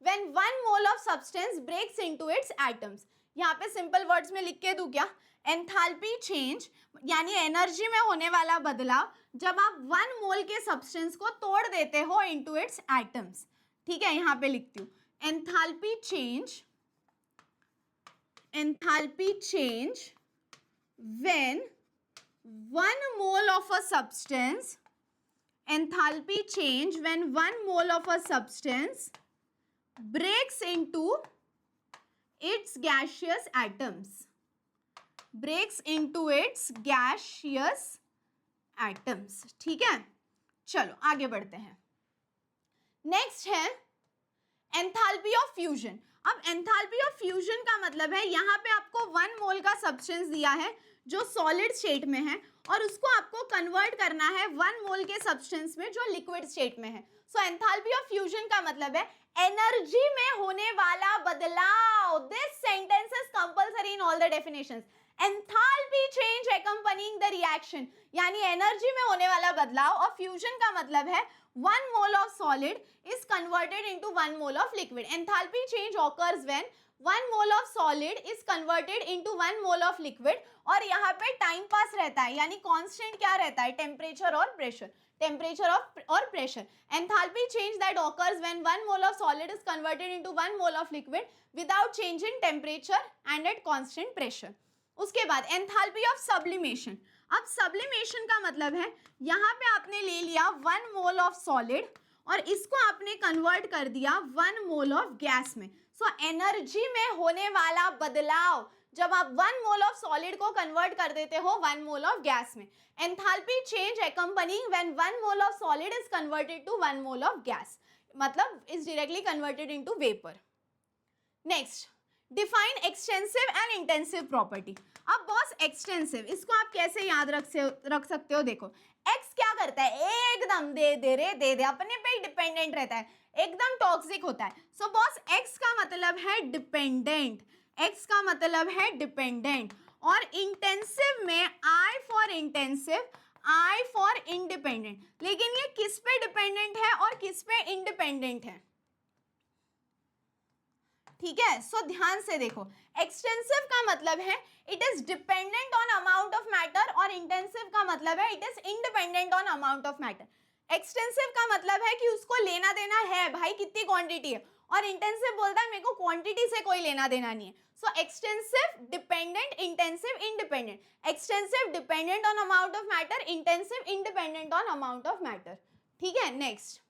when 1 mole of substance breaks into its atoms। यहाँ पे सिंपल वर्ड्स में लिख के दूं क्या? एंथैल्पी चेंज यानी एनर्जी में होने वाला बदलाव जब आप 1 मोल के सब्सटेंस को तोड़ देते हो इनटू इट्स एटम्स, ठीक है। यहाँ पे लिखती हूँ enthalpy change when 1 mole of a substance, enthalpy change when 1 mole of a substance breaks into its gaseous atoms, breaks into its gaseous atoms, ठीक है। चलो आगे बढ़ते हैं। नेक्स्ट है एंथैल्पी ऑफ फ्यूजन। अब एंथैल्पी ऑफ फ्यूजन का मतलब है यहाँ पे आपको 1 मोल का सब्सटेंस दिया है जो सॉलिड स्टेट में है और उसको आपको कन्वर्ट करना है 1 मोल के सब्सटेंस में जो लिक्विड स्टेट में है। सो एंथैल्पी ऑफ फ्यूजन का मतलब है एनर्जी में होने वाला बदलाव। This sentence is compulsory in all the definitions. Enthalpy change accompanying the reaction, यानी एनर्जी में होने वाला बदलाव। और फ्यूजन का मतलब है 1 mole of solid is converted into 1 mole of liquid. Enthalpy change occurs when 1 mole of solid is converted into 1 mole of liquid. और यहाँ पे टाइम पास रहता है, यानी कांस्टेंट क्या रहता है, टेम्परेचर और प्रेशर, टेम्परेचर और pressure. Enthalpy change that occurs when 1 mole of solid is converted into 1 mole of liquid without change in temperature and at constant pressure. उसके बाद एंथैल्पी ऑफ सब्लिमेशन। अब सब्लिमेशन का मतलब है यहाँ पे आपने ले लिया 1 मोल ऑफ सॉलिड और इसको आपने कन्वर्ट कर दिया 1 मोल ऑफ गैस में। सो एनर्जी में होने वाला बदलाव जब आप 1 मोल ऑफ सॉलिड को कन्वर्ट कर देते हो 1 मोल ऑफ गैस में। Enthalpy change accompanying when 1 mole of solid is converted to 1 mole of gas, मतलब is directly converted into vapour. Next, define extensive and intensive property. अब boss extensive, इसको आप कैसे याद रख सकते हो, देखो एक्स क्या करता है, एकदम दे दे अपने पे ही डिपेंडेंट रहता है, एकदम टॉक्सिक होता है। सो बॉस एक्स का मतलब है डिपेंडेंट, एक्स का मतलब है डिपेंडेंट। और इंटेंसिव में I for intensive, I for independent. लेकिन ये किस पे डिपेंडेंट है और किस पे इंडिपेंडेंट है, ठीक है। सो ध्यान से देखो, एक्सटेंसिव का मतलब है it is dependent on amount of matter और इंटेंसिव का मतलब है it is independent on amount of matter. Extensive का मतलब है कि उसको लेना देना है भाई, कितनी क्वांटिटी है, और इंटेंसिव बोलता है मेरे को क्वांटिटी से कोई लेना देना नहीं है। So extensive dependent, intensive independent. Extensive dependent on amount of matter, intensive independent on amount of matter, ठीक है। Next,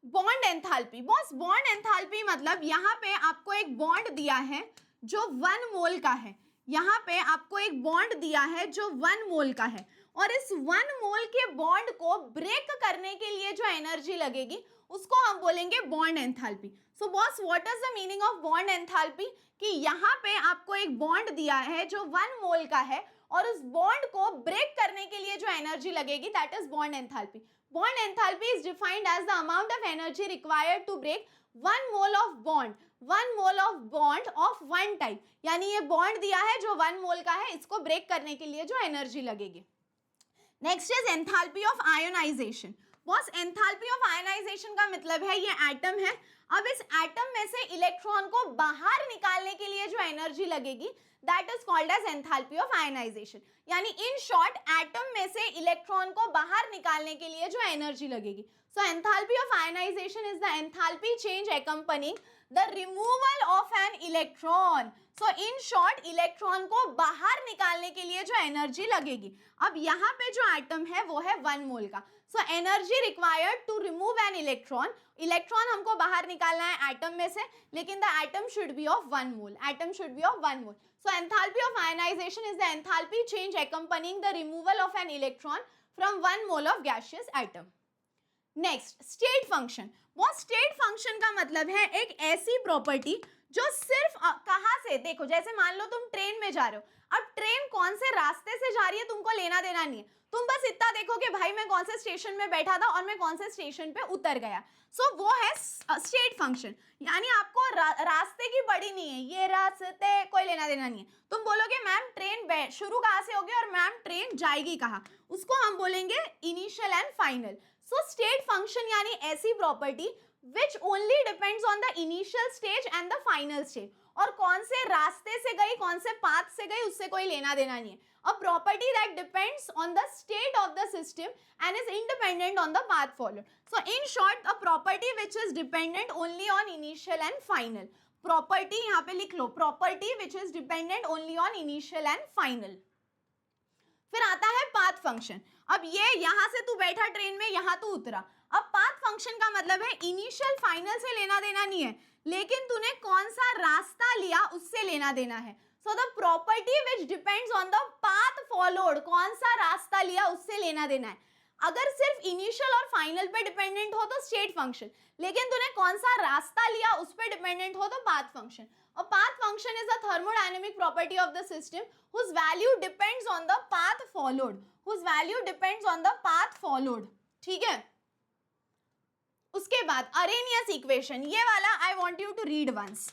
bond enthalpy. Boss bond enthalpy मतलब यहाँ पे आपको एक बॉन्ड दिया है जो 1 मोल का है, यहाँ पे आपको एक बॉन्ड दिया है जो 1 मोल का है, और इस 1 मोल के बॉन्ड को ब्रेक करने के लिए जो एनर्जी लगेगी उसको हम बोलेंगे bond enthalpy. So boss what is the meaning of bond enthalpy, कि यहाँ पे आपको एक बॉन्ड दिया है जो 1 मोल का है और उस बॉन्ड को ब्रेक करने के लिए जो एनर्जी लगेगी that is bond enthalpy. Bond enthalpy is defined as the amount of energy required to break 1 mole of bond, 1 mole of bond of one type। यानी ये बॉन्ड दिया है जो 1 मोल का है, इसको ब्रेक करने के लिए जो एनर्जी लगेगी। Next is enthalpy of ionization. Boss enthalpy of ionization का मतलब है ये एटम है, अब इस एटम में से इलेक्ट्रॉन को बाहर निकालने के लिए जो एनर्जी लगेगी that is called as enthalpy of ionization. यानी इन शॉर्ट एटम में से इलेक्ट्रॉन को बाहर निकालने के लिए जो एनर्जी लगेगी। So enthalpy of ionization is the enthalpy change accompanying the removal of an electron. So in short electron को बाहर निकालने के लिए जो एनर्जी लगेगी। अब यहाँ पे जो एटम है वो है 1 मोल का। So energy required to remove an electron, electron हमको बाहर निकालना है एटम में से, लेकिन the atom should be of 1 mole, atom should be of 1 mole. So enthalpy of ionization is the enthalpy change accompanying the removal of an electron from 1 mole of gaseous atom. Next, state function। वो state function का मतलब है एक ऐसी property जो सिर्फ कहाँ से, देखो जैसे मान लो तुम ट्रेन में जा रहे हो, अब ट्रेन कौन से रास्ते से जा रही है तुमको लेना देना नहीं है, तुम बस इतना देखो कि भाई मैं कौन से स्टेशन में बैठा था और मैं कौन से स्टेशन पे उतर गया। सो वो है स्टेट फंक्शन, यानी आपको रास्ते की पड़ी नहीं है, ये रास्ते कोई लेना देना नहीं है। तुम बोलोगे मैम ट्रेन शुरू कहाँ से होगी और मैम ट्रेन जाएगी कहाँ, उसको हम बोलेंगे initial and final. So state function यानी ऐसी property which only depends on the initial stage and the final stage, और कौन से रास्ते से गई, कौन से पाथ से गई, उससे कोई लेना देना नहीं है। A property that depends on the state of the system and is independent on the path followed. So in short, a property which is dependent only on initial and final. Property यहाँ पे लिख लो, property which is dependent only on initial and final. फिर आता है path function. अब ये यहाँ से तू बैठा ट्रेन में, यहाँ तू उतरा। अब पाथ फंक्शन का मतलब है इनिशियल फाइनल से लेना देना नहीं है, लेकिन तूने कौन सा रास्ता लिया उससे लेना देना है। So the property which depends on the path followed, कौन सा रास्ता लिया उससे लेना देना है। अगर सिर्फ इनिशियल और फाइनल पे डिपेंडेंट हो तो स्टेट फंक्शन, लेकिन तूने कौन सा रास्ता लिया उस पे डिपेंडेंट हो तो पाथ फंक्शन. और path function is a thermodynamic property of the system whose value depends on the path followed, whose value depends on the path followed. ठीक है. उसके बाद अरेनियस इक्वेशन, ये वाला I want you to read once,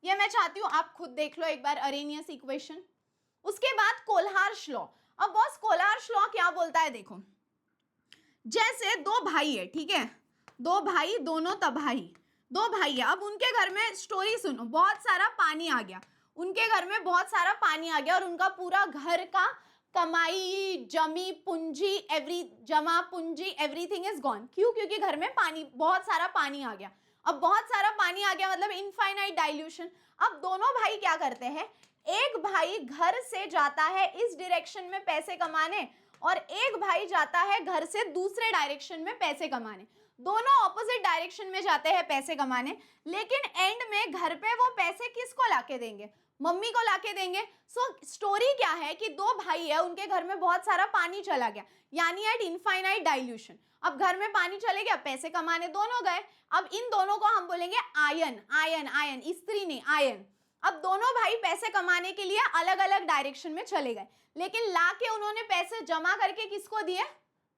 ये मैं चाहती हूँ आप खुद देख लो एक बार अरेनियस इक्वेशन. उसके बाद कोल्हार्श लॉ. अब बॉस कोल्हार्श लॉ क्या बोलता है देखो, जैसे दो भाई है, ठीक है, दो भाई दोनों तबाही, दो भाई है. अब उनके घर में स्टोरी सुनो, बहुत सारा पानी आ गया, उनके घर में बहुत सारा पानी आ गया और उनका पूरा घर का कमाई जमी पूंजी जमा पूंजी एवरीथिंग इज गॉन. क्यों? क्योंकि घर में पानी, बहुत सारा पानी आ गया. अब बहुत सारा पानी आ गया मतलब इनफाइनाइट डाइल्यूशन. अब दोनों भाई क्या करते हैं, एक भाई घर से जाता है इस डायरेक्शन में पैसे कमाने और एक भाई जाता है घर से दूसरे डायरेक्शन में पैसे कमाने. दोनों ऑपोजिट डायरेक्शन में जाते हैं पैसे कमाने, लेकिन एंड में घर पे वो पैसे किसको लाके देंगे, मम्मी को लाके देंगे. सो स्टोरी क्या है कि दो भाई है, उनके घर में बहुत सारा पानी चला गया, यानी एट इनफाइनाइट डाइल्यूशन. अब घर में पानी चले गया, पैसे कमाने दोनों गए. अब इन दोनों को हम बोलेंगे आयन, आयन, आयन, स्त्री नहीं आयन. अब दोनों भाई पैसे कमाने के लिए अलग अलग डायरेक्शन में चले गए, लेकिन लाके उन्होंने पैसे जमा करके किसको दिए,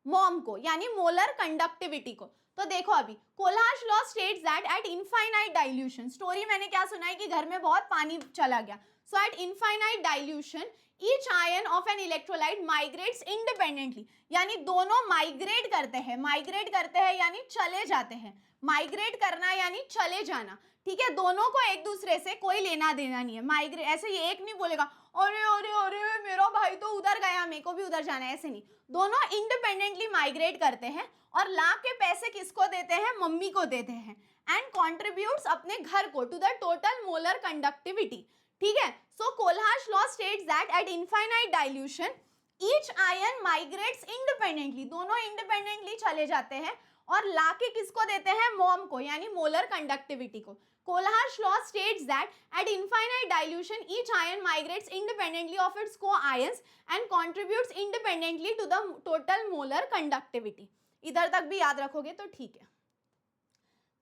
मॉम को, यानी मोलर कंडक्टिविटी को. तो देखो अभी Kohlrausch law states that at infinite dilution, story मैंने क्या सुना है कि घर में बहुत पानी चला गया. So at infinite dilution each ion of an electrolyte migrates independently, यानी दोनों माइग्रेट करते हैं यानी चले जाते हैं. माइग्रेट करना यानी चले जाना, ठीक है. दोनों को एक दूसरे से कोई लेना देना नहीं है. माइग्रेट ऐसे ये एक नहीं बोलेगा अरे अरे अरे मेरा भाई तो उधर गया मेरे को भी उधर जाना है, ऐसे नहीं. दोनों इंडिपेंडेंटली माइग्रेट करते हैं और ला के पैसे किसको देते हैं, मम्मी को देते हैं. एंड कॉन्ट्रीब्यूट्स अपने घर को to the total molar conductivity, ठीक है. So Kohlrausch law states that at infinite dilution each ion migrates independently, दोनों इंडिपेंडेंटली चले जाते हैं और लाके किसको देते हैं, मॉम को, यानी मोलर कंडक्टिविटी को. Kohlhar's law states that at infinite dilution each ion migrates independently of its co-ions and contributes independently to the total molar conductivity. इधर तक भी याद रखोगे तो ठीक है.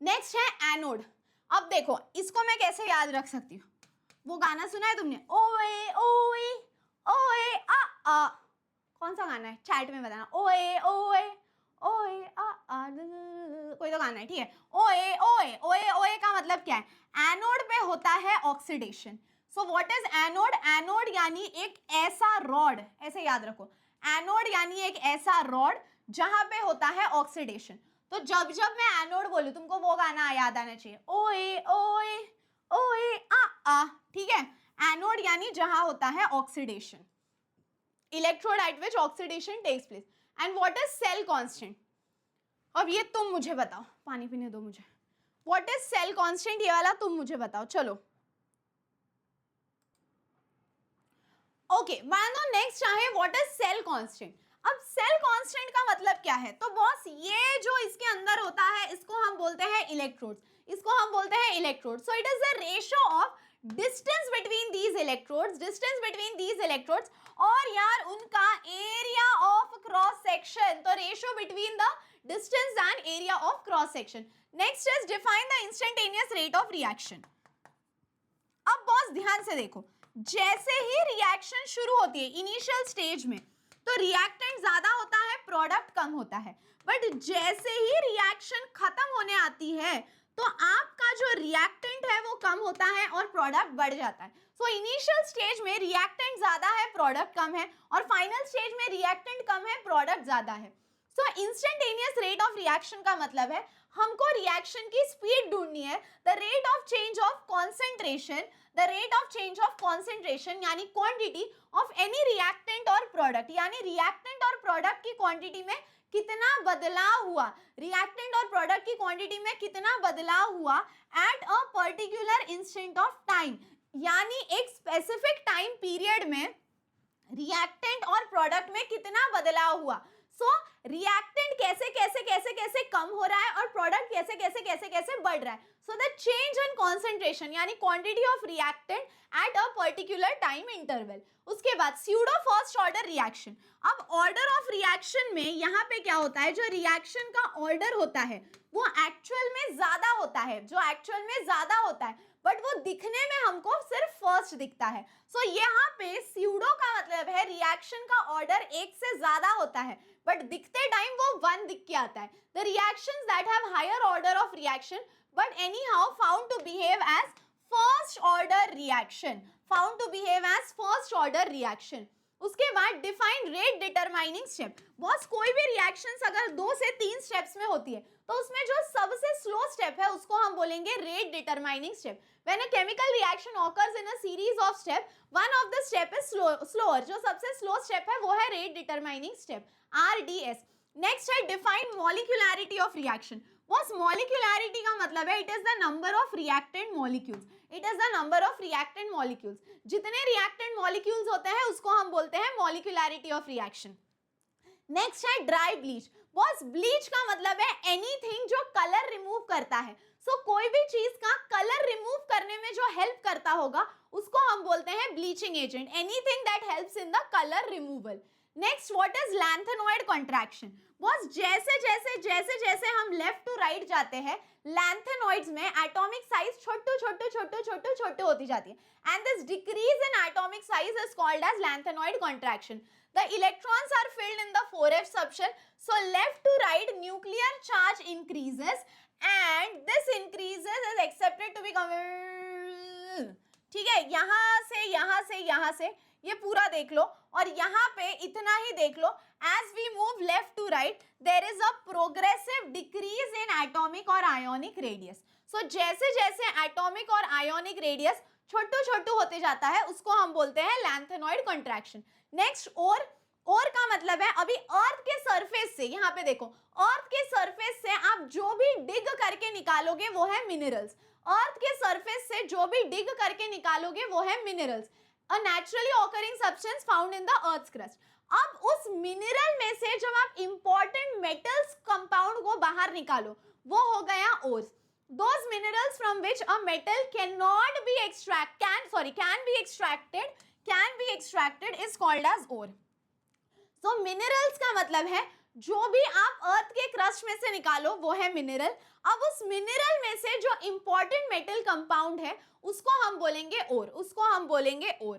नेक्स्ट है एनोड. अब देखो इसको मैं कैसे याद रख सकती हूँ, वो गाना सुना है तुमने, ओए ओए ओए आ, कौन सा गाना है चैट में बताना, ओए ओए ओए आ, कोई तो गाना है, ठीक है. ओए ओए ओए ओए का मतलब क्या है, एनोड पे होता है oxidation. So what is anode, anode यानी एक ऐसा रॉड, ऐसे याद रखो, एनोड यानी एक ऐसा रॉड जहां पे होता है ऑक्सीडेशन. तो जब जब मैं एनोड बोलूं तुमको वो गाना याद आना चाहिए, ओए ओए ओए आ, ठीक है. एनोड यानी जहां होता है oxidation, electrode at which oxidation takes place. And what is cell constant, अब ये तुम मुझे बताओ, पानी पीने दो मुझे. व्हाट इज सेल कांस्टेंट, ये वाला तुम मुझे बताओ. चलो ओके, मानो नेक्स्ट है व्हाट इज सेल कांस्टेंट. अब सेल कांस्टेंट का मतलब क्या है, तो बॉस ये जो इसके अंदर होता है इसको हम बोलते हैं इलेक्ट्रोड्स, इसको हम बोलते हैं electrode. So it is the ratio of distance between these electrodes, distance between these electrodes और यार उनका एरिया ऑफ क्रॉस सेक्शन. तो ratio between the distance and area of cross section. Next is define the instantaneous rate of reaction. अब boss ध्यान से देखो, जैसे ही reaction शुरू होती है इनिशियल स्टेज में तो रिएक्टेंट ज्यादा होता है, प्रोडक्ट कम होता है. बट जैसे ही रिएक्शन खत्म होने आती है तो आपका जो रिएक्टेंट है वो कम होता है और प्रोडक्ट बढ़ जाता है. सो इनिशियल स्टेज में रिएक्टेंट ज्यादा है, प्रोडक्ट कम है, और फाइनल स्टेज में रिएक्टेंट कम है, प्रोडक्ट ज्यादा है. सो इंस्टेंटेनियस रेट ऑफ रिएक्शन का मतलब है हमको रिएक्शन की स्पीड ढूंढनी है. The rate of change of concentration, the rate of change of concentration यानी क्वांटिटी ऑफ एनी रिएक्टेंट और प्रोडक्ट, यानी रिएक्टेंट और प्रोडक्ट की क्वांटिटी में कितना बदलाव हुआ, रिएक्टेंट और प्रोडक्ट की क्वांटिटी में कितना बदलाव हुआ eight a particular instant of time, यानी एक स्पेसिफिक टाइम पीरियड में रिएक्टेंट और प्रोडक्ट में कितना बदलाव हुआ. सो रिएक्टेंट कैसे कैसे कैसे कैसे कम हो रहा है और प्रोडक्ट कैसे कैसे कैसे कैसे बढ़ रहा है. So the change in concentration यानी quantity of reactant at a particular time interval. उसके बाद स्यूडो फर्स्ट ऑर्डर रिएक्शन। अब ऑर्डर ऑफ रिएक्शन में यहाँ पे क्या होता है, जो रिएक्शन का ऑर्डर होता है वो एक्चुअल में ज्यादा होता है, जो एक्चुअल में ज्यादा होता है, बट वो दिखने में हमको सिर्फ फर्स्ट दिखता है। सो यहाँ पे स्यूडो का मतलब है रिएक्शन का ऑर्डर एक से ज्यादा होता है, बट दिखते टाइम वो वन दिख के आता है। The reactions that have higher order of reaction but anyhow found to behave as first order reaction, found to behave as first order reaction. उसके बाद define rate determining step. Boss कोई भी reactions अगर 2 से 3 स्टेप्स में होती है तो उसमें जो सबसे स्लो स्टेप है उसको हम बोलेंगे rate determining step. When a chemical reaction occurs in a series of step, one of the step is slower, जो सबसे स्लो स्टेप है वो है rate determining step, RDS। Next है डिफाइन मॉलिक्यूलैरिटी ऑफ रिएक्शन। बॉस मॉलिक्यूलैरिटी का मतलब है it is the number of reactant molecules, it is the number of reactant molecules. जितने रिएक्टेंट मॉलिक्यूल्स होते हैं उसको हम बोलते हैं मॉलिक्यूलैरिटी ऑफ रिएक्शन। नेक्स्ट है ड्राई ब्लीच। बॉस ब्लीच का मतलब है एनीथिंग जो कलर रिमूव करता है। सो कोई भी चीज का कलर रिमूव करने में जो हेल्प करता होगा उसको हम बोलते हैं bleaching agent, anything that helps in the colour removal. Next what is lanthanoid contraction. Boss जैसे जैसे जैसे जैसे हम लेफ्ट टू राइट जाते हैं लैंथेनॉइड्स में एटॉमिक साइज छोटे होती जाती है and this decrease in atomic size is called as lanthanoid contraction. The electrons are filled in the 4f subshell, so left to right nuclear charge increases and this increases is accepted to be ठीक है, यहाँ से ये पूरा देख लो और यहाँ पे इतना ही देख लो। As we move left to right, there is a progressive decrease in atomic और ionic radius. So जैसे जैसे atomic और ionic radius छोटू होते जाता है उसको हम बोलते हैं लैंथेनॉइड कॉन्ट्रैक्शन। नेक्स्ट और का मतलब है अभी अर्थ के सरफेस से, यहाँ पे देखो अर्थ के सरफेस से आप जो भी डिग करके निकालोगे वो है मिनरल्स, अर्थ के सरफेस से जो भी डिग करके निकालोगे वो है minerals, a naturally occurring substance found in the earth crust. अब उस मिनरल में से जब आप इंपॉर्टेंट मेटल्स कंपाउंड को बाहर निकालो वो हो गया ores. Those minerals from which a metal can be extracted is called as ore. So minerals का मतलब है जो भी आप अर्थ के क्रस्ट में से निकालो वो है मिनरल। अब उस मिनरल में से जो इंपॉर्टेंट मेटल कंपाउंड है उसको हम बोलेंगे ओर,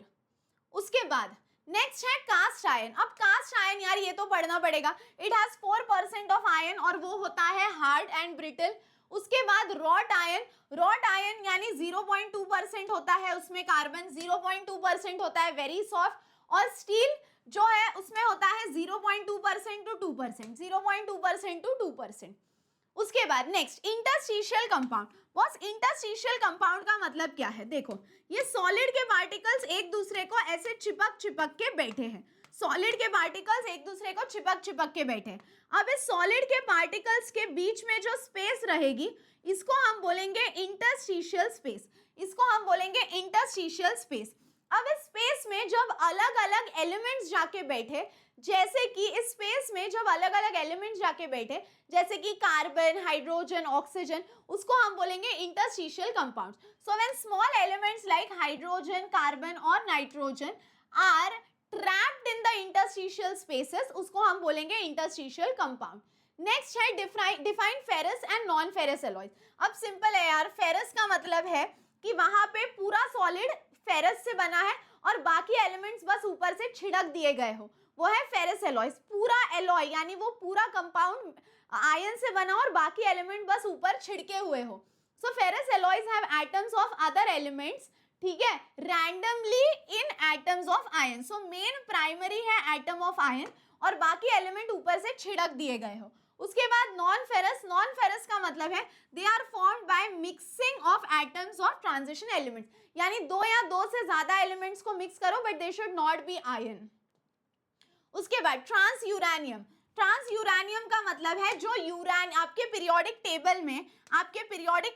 उसके बाद नेक्स्ट है कास्ट आयन। अब कास्ट आयन यार ये तो पढ़ना पड़ेगा, इट हैज 4% ऑफ आयन और वो होता है हार्ड एंड ब्रिटल। उसके बाद रॉट आयन यानी 0.2% होता है, उसमें कार्बन 0.2% होता है, वेरी सॉफ्ट। और स्टील जो है उसमें होता है 0.2% टू 2%, 0.2% टू 2%। उसके बाद next interstitial compound. Boss interstitial compound का मतलब क्या है, देखो ये सॉलिड के पार्टिकल्स एक दूसरे को ऐसे चिपक के बैठे हैं, सॉलिड के पार्टिकल्स एक दूसरे को चिपक के बैठे हैं। अब इस सॉलिड के पार्टिकल्स के बीच में जो स्पेस रहेगी इसको हम बोलेंगे इंटरस्टिशियल स्पेस, अब इस स्पेस में जब अलग अलग एलिमेंट्स जाके बैठे, जैसे कि इस स्पेस में जब अलग अलग एलिमेंट्स जाके बैठे जैसे कि कार्बन, हाइड्रोजन, ऑक्सीजन, उसको हम बोलेंगे interstitial compounds. So when small elements like hydrogen, carbon और nitrogen are trapped in the interstitial spaces उसको हम बोलेंगे इंटरस्टिशियल कंपाउंड। नेक्स्ट है define ferrous and non ferrous alloys. अब सिंपल है यार, फेरस का मतलब है कि वहां पे पूरा सॉलिड फेरस से बना है और बाकी एलिमेंट्स बस ऊपर से छिड़क दिए गए हो, वो है फेरस एलॉयज। पूरा एलॉय यानी वो पूरा कंपाउंड आयन से बना और बाकी एलिमेंट बस ऊपर छिड़के हुए हो। So ferrous alloys have atoms of other elements, ठीक है, randomly in atoms of iron. So main primary है एटम ऑफ आयन और बाकी एलिमेंट ऊपर से छिड़क दिए गए हो। उसके बाद नॉन फेरस का मतलब है they are formed by mixing of atoms of transition elements, यानी दो या दो से ज्यादा एलिमेंट्स को मिक्स करो but they should not be ion. उसके बाद ट्रांस यूरानियम का मतलब है जो आपके पीरियोडिक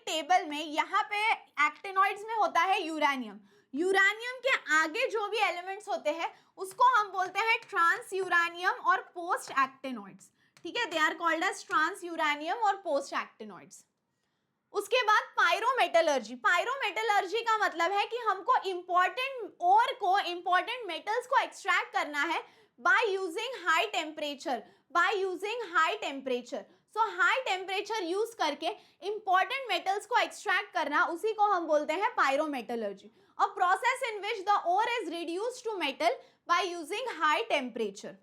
टेबल में यहाँ पे एक्टिनॉइड्स में होता है यूरानियम के आगे जो भी एलिमेंट्स होते हैं उसको हम बोलते हैं ट्रांस यूरानियम और पोस्ट एक्टिनॉइड्स, ठीक है, they are called as transuranium और पोस्ट एक्टिनॉइड्स। उसके बाद पायरोमेटलर्जी। पायरोमेटलर्जी का मतलब है कि हमको इंपॉर्टेंट ओर को, इंपॉर्टेंट मेटल्स को एक्सट्रैक्ट करना है by using high temperature, by using high temperature. So high temperature use करके इंपॉर्टेंट मेटल्स को एक्सट्रैक्ट करना, उसी को हम बोलते हैं pyrometallurgy. A process in which the ore is reduced to metal by using high temperature.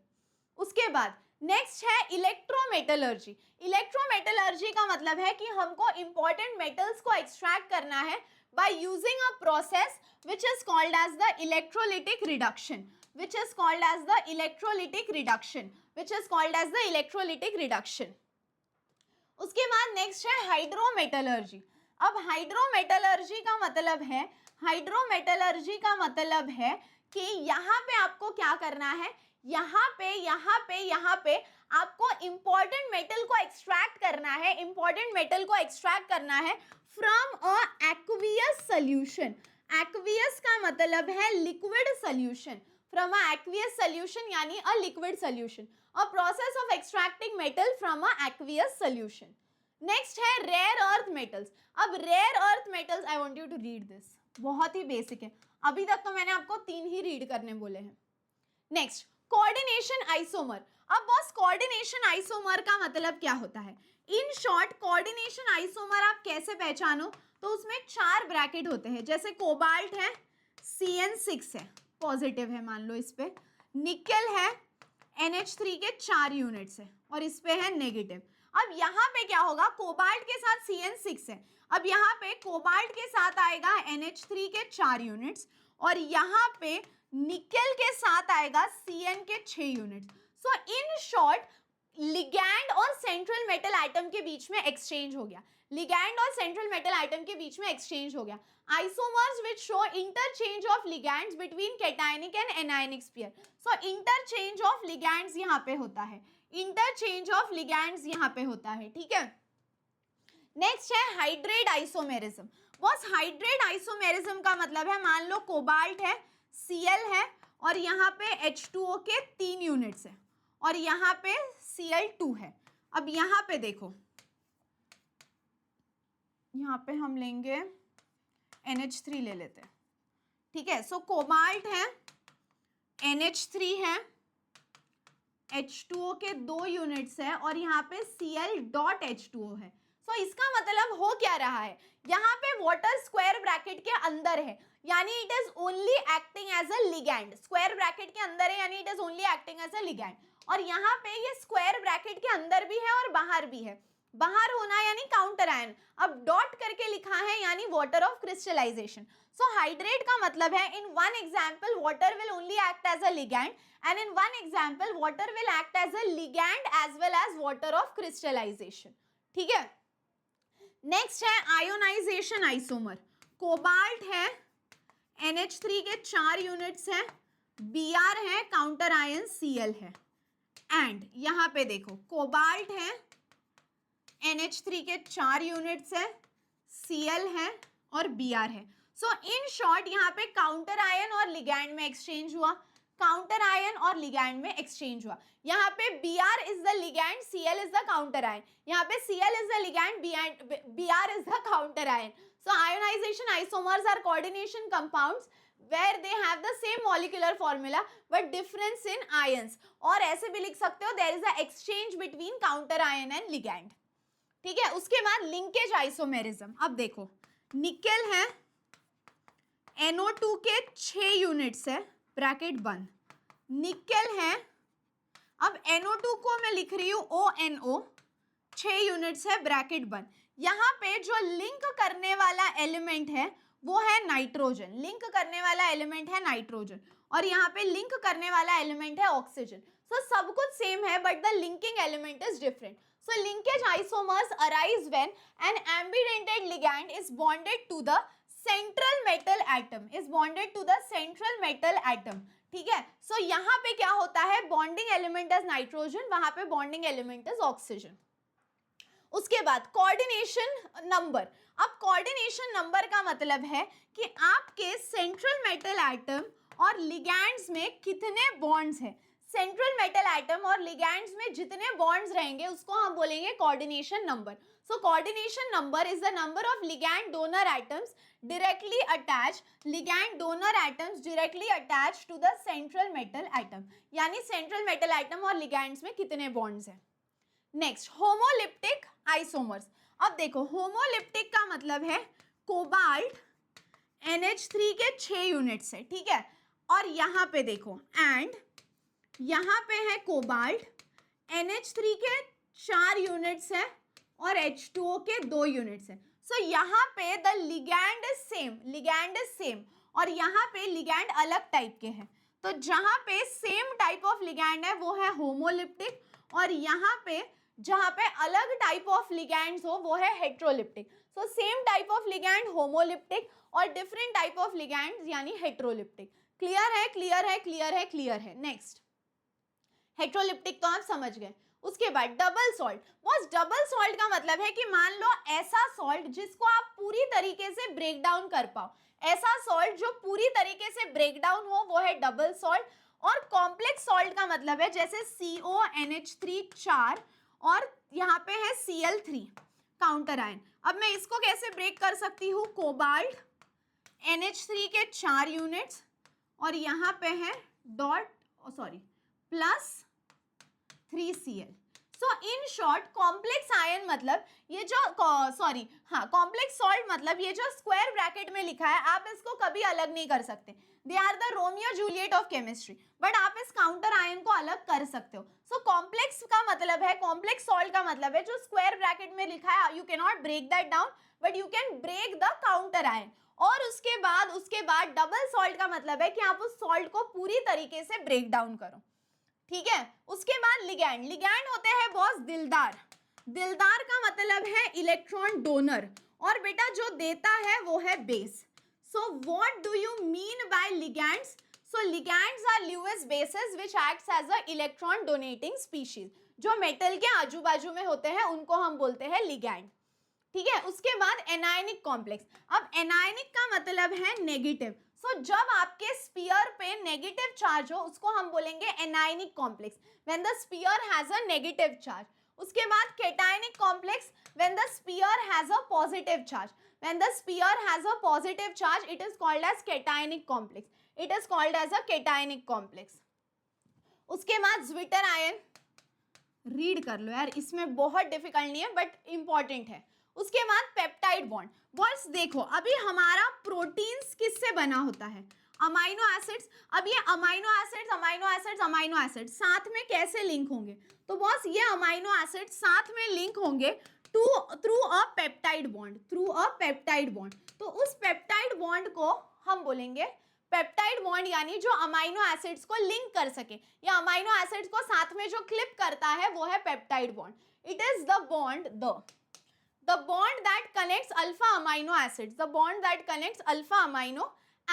उसके बाद नेक्स्ट है इलेक्ट्रोमेटलर्जी। इलेक्ट्रोमेटलर्जी का मतलब है कि हमको इंपॉर्टेंट मेटल्स को एक्सट्रैक्ट करना है by using a process which is called as the electrolytic reduction, which is called as the electrolytic reduction, which is called as the electrolytic reduction. उसके बाद नेक्स्ट है हाइड्रोमेटलर्जी। अब हाइड्रोमेटलर्जी का मतलब है, हाइड्रोमेटलर्जी का मतलब है कि यहाँ पे आपको क्या करना है, यहाँ पे आपको इंपॉर्टेंट मेटल को एक्सट्रैक्ट करना है, इंपॉर्टेंट मेटल को एक्सट्रैक्ट करना है from a aqueous solution. Aqueous का मतलब है liquid solution, from a aqueous solution यानी a liquid solution, a process of extracting metal from a aqueous solution. Next है rare earth metals. अब rare earth metals, I want you to read this, बहुत ही basic है, अभी तक तो मैंने आपको 3 ही रीड करने बोले हैं। Next coordination isomer. अब बॉस कोऑर्डिनेशन आइसोमर का मतलब क्या होता है? इन शॉर्ट कोऑर्डिनेशन आइसोमर आप कैसे पहचानो, तो उसमें 4 ब्रैकेट होते हैं, जैसे कोबाल्ट है, CN6 है, पॉजिटिव है मान लो, इस पे निकल है, NH3 के 4 यूनिट्स है और इस पे है नेगेटिव। अब यहाँ पे क्या होगा, कोबाल्ट के साथ CN6 है, अब यहाँ पे कोबाल्ट के साथ आएगा NH3 के 4 यूनिट्स और यहाँ पे निकल के साथ आएगा CN के 6 units. So in short ligand और सेंट्रल मेटल आइटम के बीच में एक्सचेंज हो गया, लिगैंड और सेंट्रल मेटल आइटम के बीच में एक्सचेंज हो गया। Isomers which show interchange of ligands between cationic and anionic pair. So interchange of ligands यहाँ पे होता है, interchange of ligands यहाँ पे होता है, ठीक है। नेक्स्ट है hydrate isomerism. Boss hydrate isomerism का मतलब है, मान लो कोबाल्ट है, Cl है और यहाँ पे H2O के 3 यूनिट्स है और यहाँ पे Cl2 है। अब यहाँ पे देखो, यहाँ पे हम लेंगे NH3 ले लेते हैं, ठीक है। सो कोबाल्ट है, NH3 है, H2O के 2 यूनिट्स है और यहाँ पे Cl.H2O है। सो इसका मतलब हो क्या रहा है, यहाँ पे वाटर स्क्वायर ब्रैकेट के अंदर है, यानी it is only acting as a ligand. Square bracket के अंदर है यानी it is only acting as a ligand, और यहाँ पे ये स्क्वायर ब्रैकेट के अंदर भी है और बाहर भी है। बाहर होना यानी काउंटर आयन, अब डॉट करके लिखा है यानी water of crystallisation. So hydrate का मतलब है, in one example water will only act as a ligand and in one example water will act as a ligand as well as water of crystallisation, ठीक है। Next है ionisation isomer. Cobalt है, NH3 के 4 units है, Br है, counter ion Cl है, and यहाँ पे देखो कोबाल्ट है, NH3 के 4 यूनिट्स है, Cl है और Br है। सो इन शॉर्ट यहाँ पे काउंटर आयन और लिगैंड में एक्सचेंज हुआ, काउंटर आयन और लिगैंड में एक्सचेंज हुआ। यहाँ पे Br is the ligand, Cl is the counter ion, यहाँ पे Cl is the ligand, Br is the counter ion. So ionization isomers are coordination compounds where they have the same molecular formula but difference in ions, और ऐसे भी लिख सकते हो there is a exchange between counter ion and ligand, ठीक है। उसके बाद लिंकेज आइसोमेरिज्म। अब देखो निकेल है, NO2 के 6 यूनिट्स है, ब्रैकेट बंद, निकेल है, अब NO2 को मैं लिख रही हूँ ONO, 6 यूनिट्स है, ब्रैकेट बंद। यहाँ पे जो लिंक करने वाला एलिमेंट है वो है नाइट्रोजन, लिंक करने वाला एलिमेंट है नाइट्रोजन, और यहाँ पे लिंक करने वाला एलिमेंट है ऑक्सीजन। सो सब कुछ सेम है but the linking element is different. So linkage isomers arise when an ambidentate ligand is bonded to the central metal atom, is bonded to the central metal atom, ठीक है। सो यहाँ पे क्या होता है, बॉन्डिंग एलिमेंट इज नाइट्रोजन, वहां पे bonding element is oxygen. उसके बाद कोऑर्डिनेशन नंबर। अब कोऑर्डिनेशन नंबर का मतलब है कि आपके सेंट्रल मेटल एटम और लिगैंड्स में कितने बॉन्ड्स हैं। सेंट्रल मेटल एटम और लिगैंड्स में जितने बॉन्ड्स रहेंगे उसको हम बोलेंगे coordination number. So coordination number is the number of ligand donor atoms directly attached, ligand donor atoms directly attached to the central metal atom. यानी central metal atom और ligands में कितने bonds हैं. Next, homoleptic isomers. अब देखो homoleptic का मतलब है कोबाल्ट NH3 के 6 यूनिट्स है, ठीक है. और यहाँ पे देखो एंड यहाँ पे है कोबाल्ट NH3 के 4 यूनिट्स है और H2O के 2 यूनिट्स है. सो यहाँ पे द लिगैंड इज सेम और यहाँ पे लिगैंड अलग टाइप के हैं. तो जहाँ पे सेम टाइप ऑफ लिगैंड है वो है होमोलिप्टिक और यहाँ पे जहाँ पे अलग टाइप ऑफ लिगैंड्स हो वो है heteroleptic. So same type of ligand homoleptic और डिफरेंट टाइप ऑफ लिगैंड्स यानी हेट्रोलिप्टिक. क्लियर है, क्लियर है, क्लियर है, क्लियर है. नेक्स्ट, हेट्रोलिप्टिक तो आप समझ गए. उसके बाद double salt. Boss double salt का मतलब है कि मान लो ऐसा सॉल्ट जिसको आप पूरी तरीके से ब्रेक डाउन कर पाओ, ऐसा सॉल्ट जो पूरी तरीके से ब्रेक डाउन हो वो है डबल सॉल्ट. और कॉम्प्लेक्स सॉल्ट का मतलब है जैसे CONH3 4 और यहाँ पे है Cl3 काउंटर आयन. अब मैं इसको कैसे ब्रेक कर सकती हूँ, कोबाल्ट NH3 के 4 यूनिट्स और यहाँ पे है plus 3Cl. So in short complex ion मतलब ये जो कॉम्प्लेक्स सॉल्ट मतलब ये जो स्क्वायर ब्रैकेट में लिखा है आप इसको कभी अलग नहीं कर सकते. They are the Romeo Juliet of chemistry. But आप इस काउंटर आयन को अलग कर सकते हो. सो कॉम्प्लेक्स का मतलब है, कॉम्प्लेक्स सॉल्ट का मतलब है जो स्क्वायर ब्रैकेट में लिखा है you cannot break that down but you can break the counter ion. और उसके बाद डबल सॉल्ट का मतलब है कि आप उस सॉल्ट को पूरी तरीके से ब्रेक डाउन करो, ठीक है. उसके बाद लिगैंड होते हैं बॉस दिलदार का मतलब है इलेक्ट्रॉन डोनर और बेटा जो देता है वो है base. So what do you mean by ligands? So ligands are Lewis bases which acts as a electron donating species. जो मेटल के आजू बाजू में होते हैं उनको हम बोलते हैं लिगैंड, ठीक है. उसके बाद एनायनिक कॉम्प्लेक्स. अब एनायनिक का मतलब है नेगेटिव. सो जब आपके स्फीयर पे नेगेटिव चार्ज हो उसको हम बोलेंगे anionic complex, when the sphere has a negative charge. उसके बाद cationic complex, when the sphere has a positive charge. When the sphere has a positive charge it is called as cationic complex. It is called as a cationic complex. उसके बाद zwitter ion read कर लो यार, इसमें बहुत difficult नहीं है but important है. उसके बाद पेप्टाइड बॉन्ड. बॉन्ड्स देखो अभी हमारा प्रोटीन्स किससे बना होता है, अमाइनो एसिड्स. अब ये अमाइनो एसिड्स साथ में कैसे लिंक होंगे, तो बॉस ये अमाइनो एसिड्स साथ में लिंक होंगे थ्रू अ पेप्टाइड बॉन्ड. तो उस पेप्टाइड बॉन्ड को हम बोलेंगे पेप्टाइड बॉन्ड, यानी जो अमाइनो एसिड्स को लिंक कर सके या अमाइनो एसिड्स को साथ में जो क्लिप करता है वो है peptide bond. It is the bond that connects alpha amino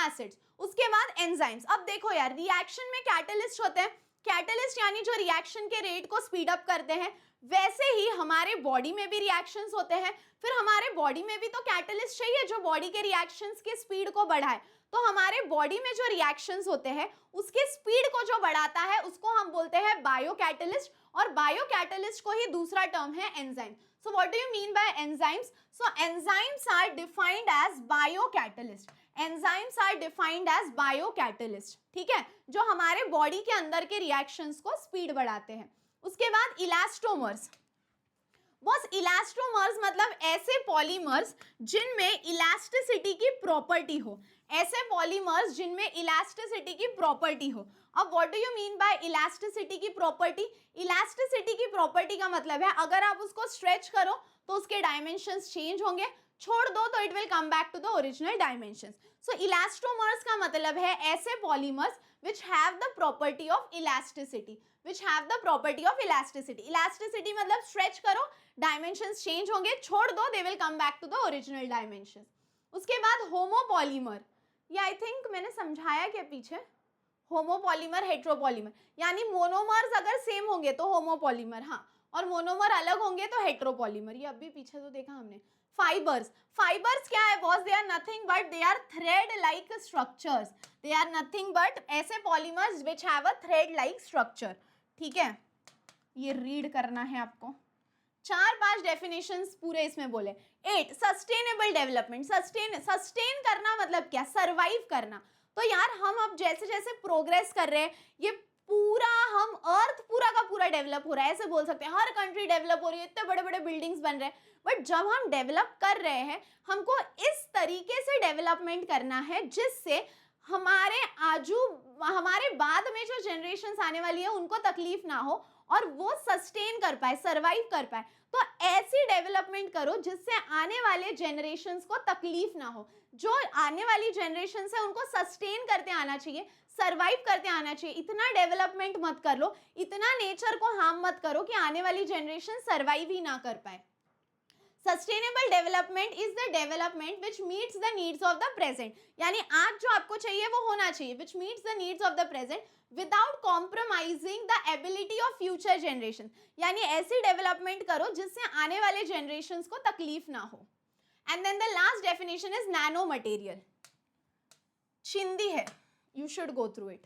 acids. उसके बाद एंजाइम्स. अब देखो यार रिएक्शन में कैटलिस्ट होते हैं. कैटलिस्ट यानी जो रिएक्शन के रेट को स्पीड अप करते हैं. वैसे ही हमारे बॉडी में भी रिएक्शंस होते हैं. फिर हमारे बॉडी में भी तो कैटलिस्ट चाहिए जो बॉडी के रिएक्शंस की स्पीड को बढ़ाए. तो हमारे बॉडी में जो रिएक्शंस होते हैं उसके स्पीड को जो बढ़ाता है उसको हम बोलते हैं बायोकैटलिस्ट. और बायोकैटलिस्ट को ही दूसरा टर्म है enzyme. So what do you mean by enzymes? So enzymes are defined as biocatalyst. Enzymes are defined as biocatalyst. ठीक है, जो हमारे बॉडी के अंदर के रिएक्शंस को स्पीड बढ़ाते हैं. उसके बाद इलास्टोमर्स. बस इलास्टोमर्स मतलब ऐसे पॉलीमर्स जिनमें इलास्टिसिटी की प्रॉपर्टी हो. ऐसे पॉलीमर्स जिनमें इलास्टिसिटी की प्रॉपर्टी हो. अब what do you mean bye elasticity की प्रॉपर्टी? इलास्टिसिटी की प्रॉपर्टी का मतलब है अगर आप उसको स्ट्रेच करो तो उसके डायमेंशंस चेंज होंगे, छोड़ दो तो it will come back to the original dimensions. So elastomers का मतलब है ऐसे polymers which have the property of elasticity. Elasticity मतलब स्ट्रेच करो डायमेंशंस चेंज होंगे, छोड़ दो they will come back to the original dimensions. उसके बाद होमोपॉलीमर. ये आई थिंक मैंने समझाया क्या पीछे. होमोपॉलीमर हेट्रोपॉलीमर यानी मोनोमर्स अगर सेम होंगे तो होमोपॉलीमर, हाँ, और मोनोमर अलग होंगे तो हेट्रोपॉलीमर. ये अभी पीछे तो देखा हमने. फाइबर्स क्या है boss? They are nothing but they are thread like structures. They are nothing but ऐसे polymers which have a thread like structure. ठीक है, ये रीड करना है आपको. 4-5 डेफिनेशंस पूरे इसमें बोले। 8 सस्टेनेबल डेवलपमेंट, सस्टेन करना मतलब क्या, सरवाइव करना। तो यार हम अब जैसे जैसे प्रोग्रेस कर रहे हैं, ये पूरा हम अर्थ पूरा का पूरा डेवलप हो रहा है, ऐसे बोल सकते हैं। हर कंट्री डेवलप हो रही है, इतने बड़े बड़े बिल्डिंग्स बन रहे हैं, बट जब हम डेवलप कर रहे हैं, हमको इस तरीके से डेवलपमेंट करना है जिससे हमारे बाद में जो जनरेशंस आने वाली है उनको तकलीफ ना हो और वो सस्टेन कर पाए, सरवाइव कर पाए। तो ऐसी डेवलपमेंट करो जिससे आने वाले जनरेशंस को तकलीफ ना हो। जो आने वाली जनरेशंस है उनको सस्टेन करते आना चाहिए, सरवाइव करते आना चाहिए। इतना डेवलपमेंट मत कर लो, इतना नेचर को हार्म मत करो कि आने वाली जनरेशन सरवाइव ही ना कर पाए। Sustainable development is the development which meets the needs of the present, यानी आज जो आपको चाहिए वो होना चाहिए, विच meets the needs of the present without compromising the ability of future generation, यानी ऐसी डेवलपमेंट करो जिससे आने वाले जनरेशन को तकलीफ ना हो। And then the last definition is nano material. चिंदी है, you should go through it.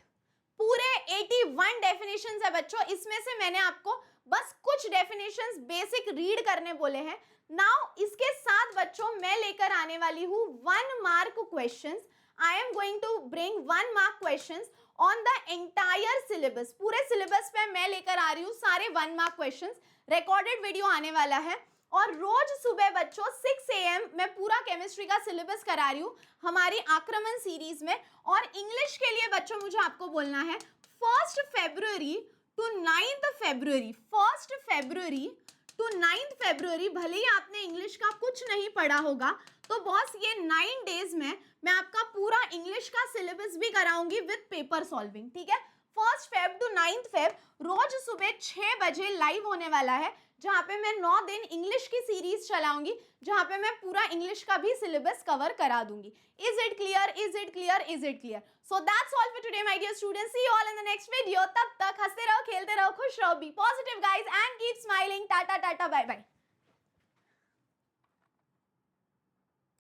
पूरे 81 डेफिनेशंस है बच्चों, इसमें से मैंने आपको बस कुछ डेफिनेशंस बेसिक रीड करने बोले हैं। नाउ इसके साथ बच्चों मैं लेकर आने वाली हूँ 1 mark questions. I am going to bring 1 mark questions on the entire syllabus. पूरे सिलेबस पे मैं लेकर आ रही हूँ सारे 1 मार्क क्वेश्चंस। रिकॉर्डेड वीडियो आने वाला है और रोज सुबह बच्चों 6 AM मैं पूरा केमिस्ट्री का सिलेबस करा रही हूँ हमारी आक्रमण सीरीज में। और इंग्लिश के लिए बच्चों मुझे आपको बोलना है 1 फरवरी टू 9 फरवरी, 1 फरवरी टू 9 फरवरी। भले ही आपने इंग्लिश का कुछ नहीं पढ़ा होगा तो बॉस ये 9 डेज में मैं आपका पूरा इंग्लिश का सिलेबस भी कराऊंगी विद पेपर सॉल्विंग, ठीक है। 1 फेब टू 9 फेब रोज सुबह 6 बजे लाइव होने वाला है, जहाँ पे मैं 9 दिन इंग्लिश की सीरीज चलाऊंगी, जहाँ पे मैं पूरा इंग्लिश का भी सिलेबस कवर करा दूंगी। Is it clear, is it clear, is it clear? So that's all for today my dear students, see you all in the next video. तब तक हंसते रहो, खेलते रहो, खुश रहो, be positive guys and keep smiling. Tata tata, bye bye.